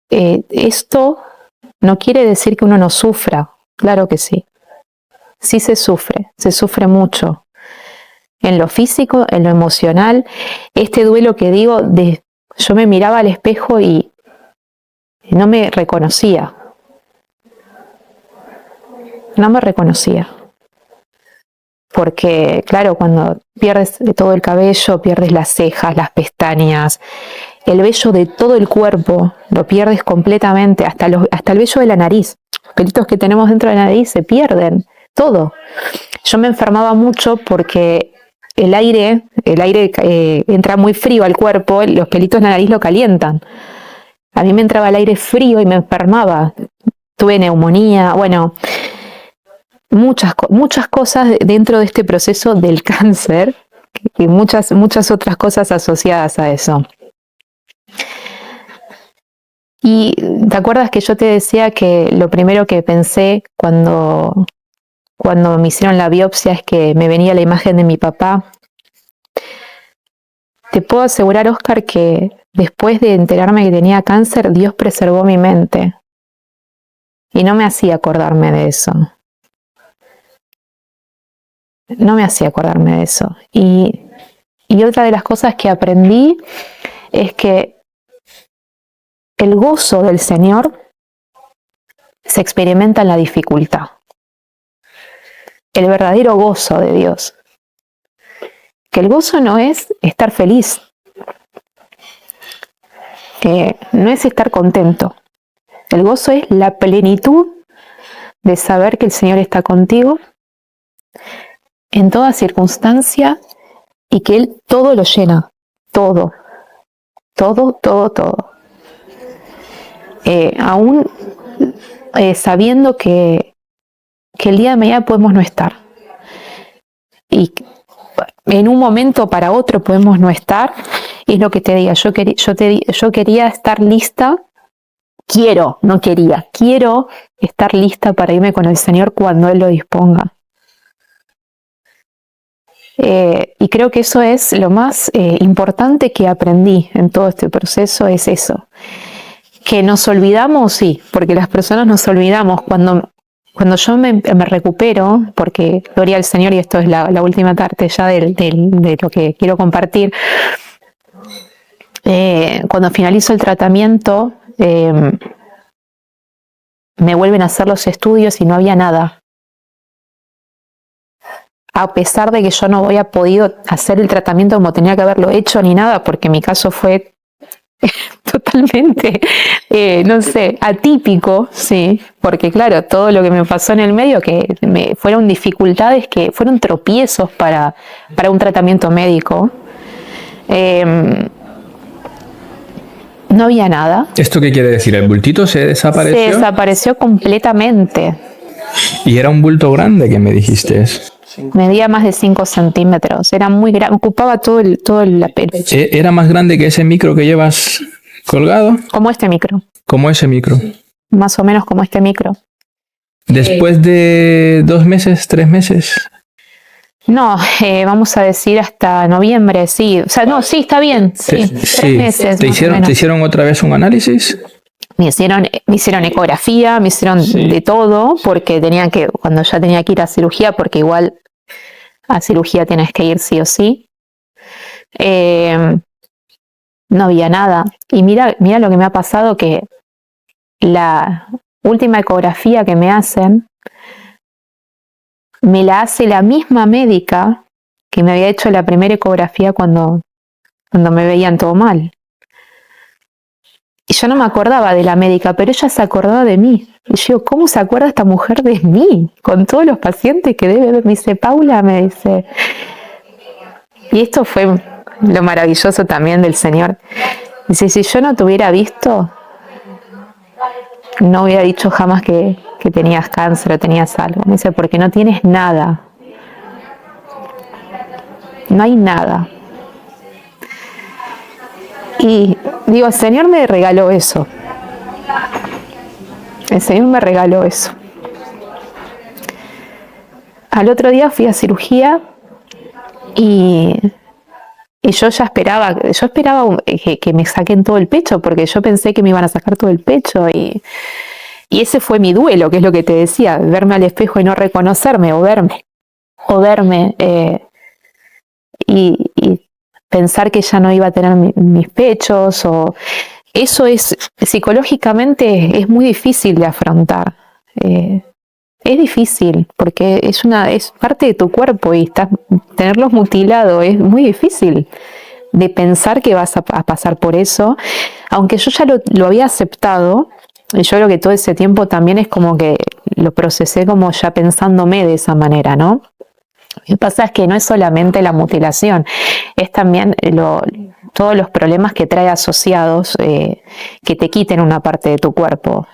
esto no quiere decir que uno no sufra, claro que sí. Sí se sufre mucho. En lo físico, en lo emocional, este duelo que digo, yo me miraba al espejo y no me reconocía. No me reconocía. Porque, claro, cuando pierdes todo el cabello, pierdes las cejas, las pestañas, el vello de todo el cuerpo, lo pierdes completamente, hasta el vello de la nariz. Los pelitos que tenemos dentro de la nariz se pierden, todo. Yo me enfermaba mucho porque el aire entra muy frío al cuerpo, los pelitos de la nariz lo calientan. A mí me entraba el aire frío y me enfermaba. Tuve neumonía, bueno, muchas cosas dentro de este proceso del cáncer y muchas otras cosas asociadas a eso. Y ¿te acuerdas que yo te decía que lo primero que pensé cuando me hicieron la biopsia es que me venía la imagen de mi papá? Te puedo asegurar, Oscar, que después de enterarme que tenía cáncer, Dios preservó mi mente y no me hacía acordarme de eso. No me hacía acordarme de eso. Y otra de las cosas que aprendí es que el gozo del Señor se experimenta en la dificultad. El verdadero gozo de Dios. Que el gozo no es estar feliz. No es estar contento. El gozo es la plenitud de saber que el Señor está contigo en toda circunstancia y que Él todo lo llena. Todo. Todo. Aún sabiendo que el día de mañana podemos no estar. Y en un momento para otro podemos no estar. Y es lo que te diga, yo quería estar lista. Quiero estar lista para irme con el Señor cuando Él lo disponga. Y creo que eso es lo más importante que aprendí en todo este proceso, es eso. Que nos olvidamos, sí, porque las personas nos olvidamos cuando yo me recupero, porque gloria al Señor, y esto es la última parte ya de lo que quiero compartir. Cuando finalizo el tratamiento, me vuelven a hacer los estudios y no había nada. A pesar de que yo no había podido hacer el tratamiento como tenía que haberlo hecho ni nada, porque mi caso fue totalmente, no sé, atípico, sí, porque claro, todo lo que me pasó en el medio, que fueron dificultades, que fueron tropiezos para un tratamiento médico. No había nada. ¿Esto qué quiere decir? ¿El bultito se desapareció? Se desapareció completamente. ¿Y era un bulto grande que me dijiste? Medía más de 5 centímetros. Era muy grande, ocupaba todo el pecho. ¿Era más grande que ese micro que llevas colgado, como este micro, como ese micro. más o menos como este micro. Después de 2 meses, 3 meses. No, vamos a decir hasta noviembre, sí. O sea, no, sí, está bien. Sí, 3 meses. ¿Te hicieron otra vez un análisis? Me hicieron ecografía, me hicieron de todo, porque cuando ya tenía que ir a cirugía, porque igual a cirugía tienes que ir sí o sí. No había nada. Y mira lo que me ha pasado, que la última ecografía que me hacen, me la hace la misma médica que me había hecho la primera ecografía cuando me veían todo mal. Y yo no me acordaba de la médica, pero ella se acordaba de mí. Y yo, ¿cómo se acuerda esta mujer de mí? Con todos los pacientes que debe ver. Me dice, Paula, me dice. Y esto fue lo maravilloso también del Señor. Dice, si yo no te hubiera visto, no hubiera dicho jamás que tenías cáncer o tenías algo. Me dice, porque no tienes nada. No hay nada. Y digo, el Señor me regaló eso. El Señor me regaló eso. Al otro día fui a cirugía y yo ya esperaba que me saquen todo el pecho, porque yo pensé que me iban a sacar todo el pecho y ese fue mi duelo, que es lo que te decía, verme al espejo y no reconocerme, o verme y pensar que ya no iba a tener mis pechos, o eso es psicológicamente es muy difícil de afrontar. Es difícil porque es parte de tu cuerpo y tenerlos mutilado es muy difícil de pensar que vas a pasar por eso, aunque yo ya lo había aceptado. Y yo creo que todo ese tiempo también es como que lo procesé como ya pensándome de esa manera, ¿no? Lo que pasa es que no es solamente la mutilación, es también todos los problemas que trae asociados, que te quiten una parte de tu cuerpo.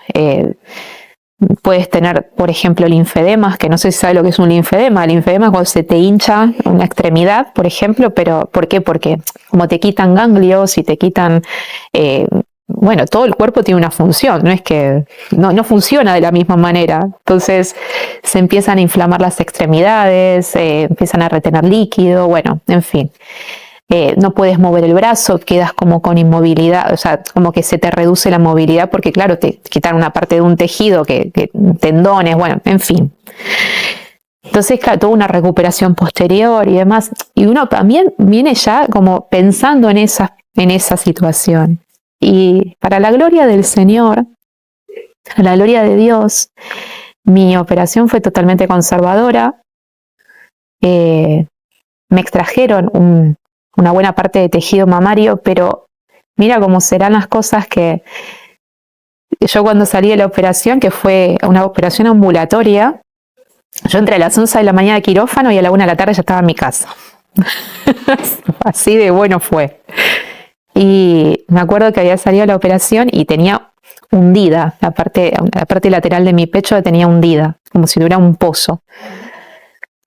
Puedes tener, por ejemplo, linfedemas, que no sé si sabes lo que es un linfedema. El linfedema es cuando se te hincha una extremidad, por ejemplo, pero ¿por qué? Porque como te quitan ganglios y te quitan... bueno, todo el cuerpo tiene una función, no es que no funciona de la misma manera. Entonces se empiezan a inflamar las extremidades, empiezan a retener líquido, bueno, en fin. No puedes mover el brazo, quedas como con inmovilidad, o sea, como que se te reduce la movilidad porque, claro, te quitan una parte de un tejido, tendones, bueno, en fin. Entonces, claro, toda una recuperación posterior y demás. Y uno también viene ya como pensando en esa situación. Y para la gloria del Señor, para la gloria de Dios, mi operación fue totalmente conservadora. Me extrajeron una buena parte de tejido mamario, pero mira cómo serán las cosas, que yo cuando salí de la operación, que fue una operación ambulatoria, yo entré a las 11 de la mañana de quirófano y a la 1 de la tarde ya estaba en mi casa. Así de bueno fue. Y me acuerdo que había salido de la operación y tenía hundida, la parte lateral de mi pecho tenía hundida, como si tuviera un pozo.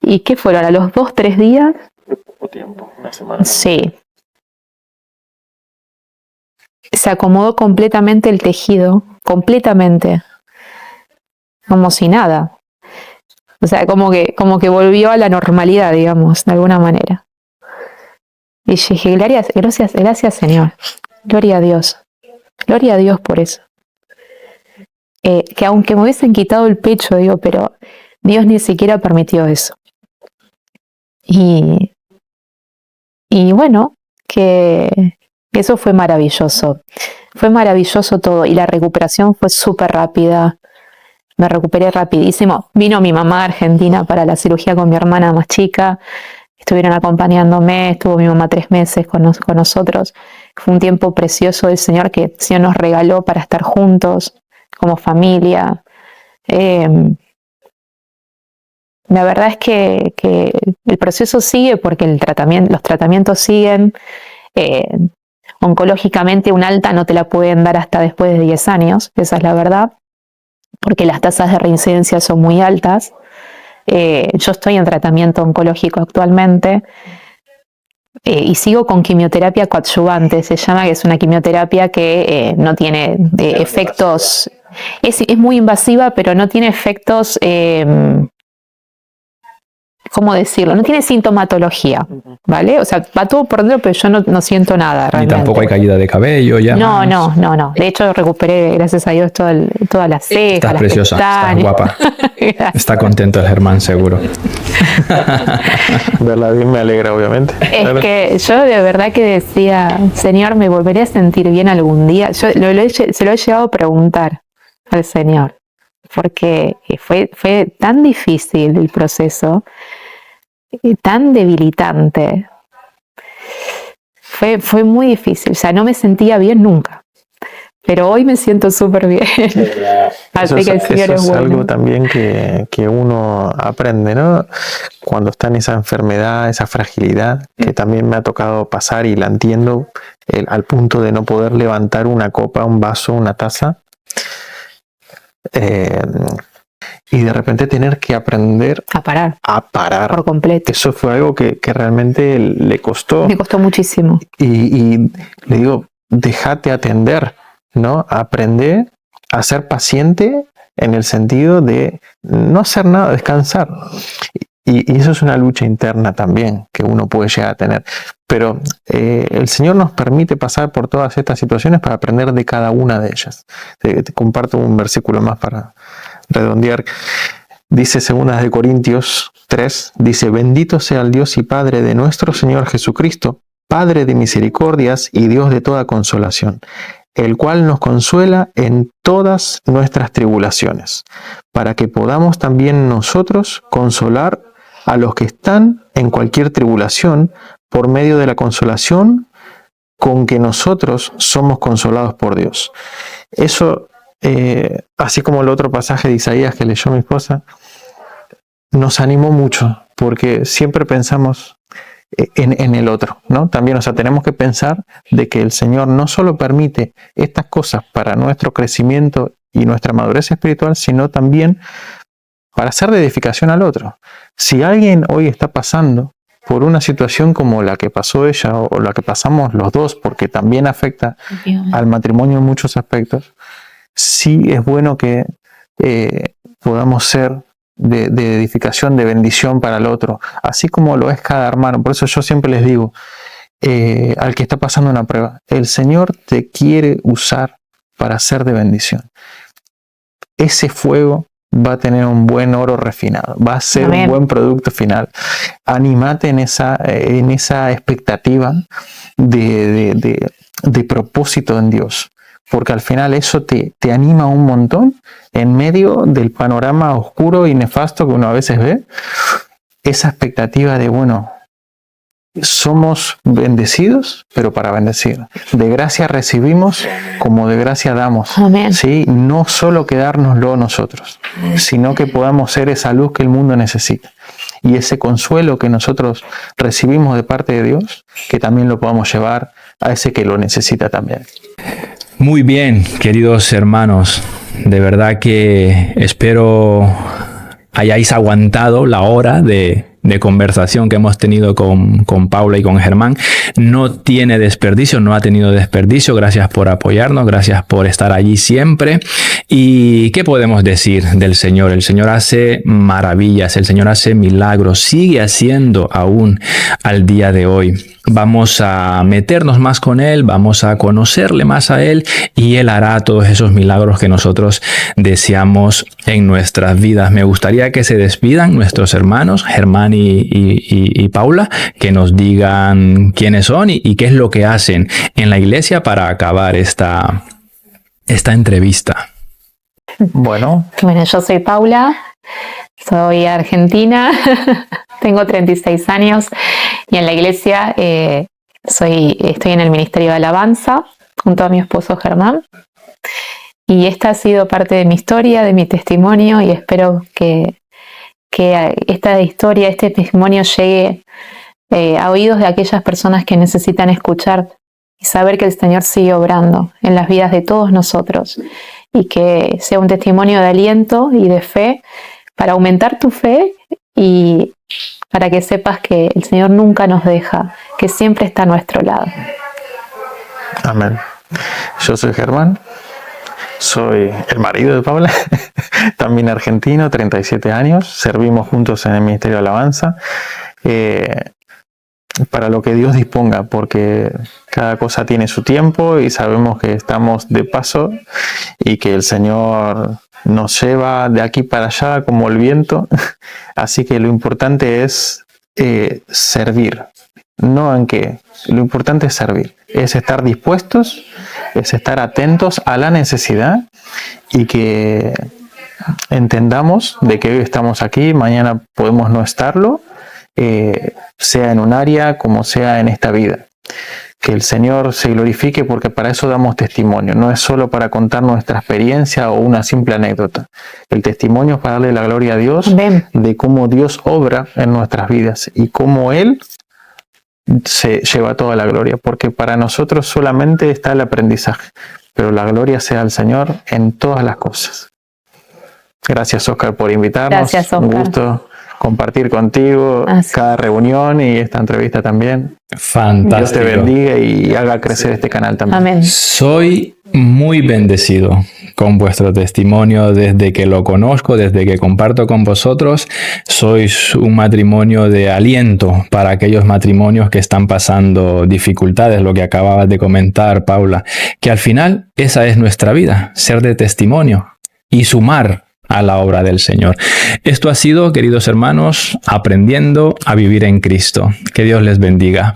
¿Y qué fueron? ¿A los 2, 3 días? Poco tiempo, una semana. Sí. Se acomodó completamente el tejido, completamente, como si nada. O sea, como que volvió a la normalidad, digamos, de alguna manera. Y yo dije, gracias Señor, gloria a Dios por eso. Que aunque me hubiesen quitado el pecho, digo, pero Dios ni siquiera permitió eso. Y bueno, que eso fue maravilloso todo, y la recuperación fue súper rápida, me recuperé rapidísimo. Vino mi mamá a Argentina para la cirugía con mi hermana más chica, estuvieron acompañándome, estuvo mi mamá 3 meses con nosotros. Fue un tiempo precioso del Señor que el Señor nos regaló para estar juntos como familia. La verdad es que el proceso sigue porque los tratamientos siguen. Oncológicamente un alta no te la pueden dar hasta después de 10 años, esa es la verdad, porque las tasas de reincidencia son muy altas. Yo estoy en tratamiento oncológico actualmente. y sigo con quimioterapia coadyuvante, se llama, que es una quimioterapia que no tiene efectos, es muy invasiva, pero no tiene efectos, ¿cómo decirlo? No tiene sintomatología, ¿vale? O sea, va todo por dentro, pero yo no siento nada realmente. Ni tampoco hay caída de cabello ya. No. De hecho, recuperé, gracias a Dios, todas las cejas, Estás las preciosa, pestañas. estás guapa. Está contento el Germán, seguro. Verla bien me alegra, obviamente. Es que yo de verdad que decía, Señor, ¿me volveré a sentir bien algún día? Yo se lo he llegado a preguntar al Señor, porque fue tan difícil el proceso, tan debilitante. Fue muy difícil, o sea, no me sentía bien nunca. Pero hoy me siento súper bien. Así que el Señor es bueno. Algo también que uno aprende, ¿no? Cuando está en esa enfermedad, esa fragilidad, que también me ha tocado pasar y la entiendo, al punto de no poder levantar una copa, un vaso, una taza. Y de repente tener que aprender a parar por completo. Eso fue algo que realmente le costó. Me costó muchísimo. Y le digo, déjate atender, ¿no? Aprender a ser paciente en el sentido de no hacer nada, descansar. Y eso es una lucha interna también que uno puede llegar a tener. Pero el Señor nos permite pasar por todas estas situaciones para aprender de cada una de ellas. Te comparto un versículo más para redondear. Dice 2 de Corintios 3, dice: bendito sea el Dios y Padre de nuestro Señor Jesucristo, Padre de misericordias y Dios de toda consolación, el cual nos consuela en todas nuestras tribulaciones, para que podamos también nosotros consolar a los que están en cualquier tribulación por medio de la consolación con que nosotros somos consolados por Dios. Eso, así como el otro pasaje de Isaías que leyó mi esposa, nos animó mucho, porque siempre pensamos en el otro, ¿no? También, o sea, tenemos que pensar de que el Señor no solo permite estas cosas para nuestro crecimiento y nuestra madurez espiritual, sino también para ser de edificación al otro. Si alguien hoy está pasando por una situación como la que pasó ella o la que pasamos los dos, porque también afecta al matrimonio en muchos aspectos, sí es bueno que podamos ser de edificación, de bendición para el otro, así como lo es cada hermano. Por eso yo siempre les digo, al que está pasando una prueba, el Señor te quiere usar para ser de bendición. Ese fuego va a tener un buen oro refinado, va a ser un buen producto final. Anímate en esa expectativa de propósito en Dios, porque al final eso te anima un montón en medio del panorama oscuro y nefasto que uno a veces ve. Esa expectativa de, bueno, somos bendecidos, pero para bendecir. De gracia recibimos, como de gracia damos. Amén. ¿Sí? No solo quedárnoslo nosotros, sino que podamos ser esa luz que el mundo necesita. Y ese consuelo que nosotros recibimos de parte de Dios, que también lo podamos llevar a ese que lo necesita también. Muy bien, queridos hermanos. De verdad que espero hayáis aguantado la hora de conversación que hemos tenido con Paula y con Germán. No tiene desperdicio, no ha tenido desperdicio. Gracias por apoyarnos, gracias por estar allí siempre. ¿Y qué podemos decir del Señor? El Señor hace maravillas, el Señor hace milagros, sigue haciendo aún al día de hoy. Vamos a meternos más con Él, vamos a conocerle más a Él y Él hará todos esos milagros que nosotros deseamos en nuestras vidas. Me gustaría que se despidan nuestros hermanos, Germán y Paula, que nos digan quiénes son y qué es lo que hacen en la iglesia para acabar esta entrevista. Bueno, yo soy Paula, soy argentina, tengo 36 años y en la iglesia estoy en el Ministerio de Alabanza junto a mi esposo Germán. Y esta ha sido parte de mi historia, de mi testimonio, y espero que esta historia, este testimonio llegue a oídos de aquellas personas que necesitan escuchar y saber que el Señor sigue obrando en las vidas de todos nosotros, y que sea un testimonio de aliento y de fe para aumentar tu fe y para que sepas que el Señor nunca nos deja, que siempre está a nuestro lado. Amén. Yo soy Germán, soy el marido de Paula, también argentino, 37 años, servimos juntos en el Ministerio de Alabanza, para lo que Dios disponga, porque cada cosa tiene su tiempo y sabemos que estamos de paso y que el Señor nos lleva de aquí para allá como el viento, así que lo importante es servir, no en qué, lo importante es servir, es estar dispuestos, es estar atentos a la necesidad y que entendamos de que hoy estamos aquí, mañana podemos no estarlo, sea en un área como sea en esta vida. Que el Señor se glorifique, porque para eso damos testimonio, no es solo para contar nuestra experiencia o una simple anécdota. El testimonio es para darle la gloria a Dios. Amén. De cómo Dios obra en nuestras vidas y cómo Él se lleva toda la gloria, porque para nosotros solamente está el aprendizaje, pero la gloria sea al Señor en todas las cosas. Gracias, Oscar, por invitarnos. Gracias, Oscar. Un gusto compartir contigo cada reunión y esta entrevista también. Fantástico. Dios te bendiga y haga crecer este canal también. Amén. Soy muy bendecido con vuestro testimonio desde que lo conozco, desde que comparto con vosotros. Sois un matrimonio de aliento para aquellos matrimonios que están pasando dificultades, lo que acababas de comentar, Paula, que al final esa es nuestra vida, ser de testimonio y sumar a la obra del Señor. Esto ha sido, queridos hermanos, aprendiendo a vivir en Cristo. Que Dios les bendiga.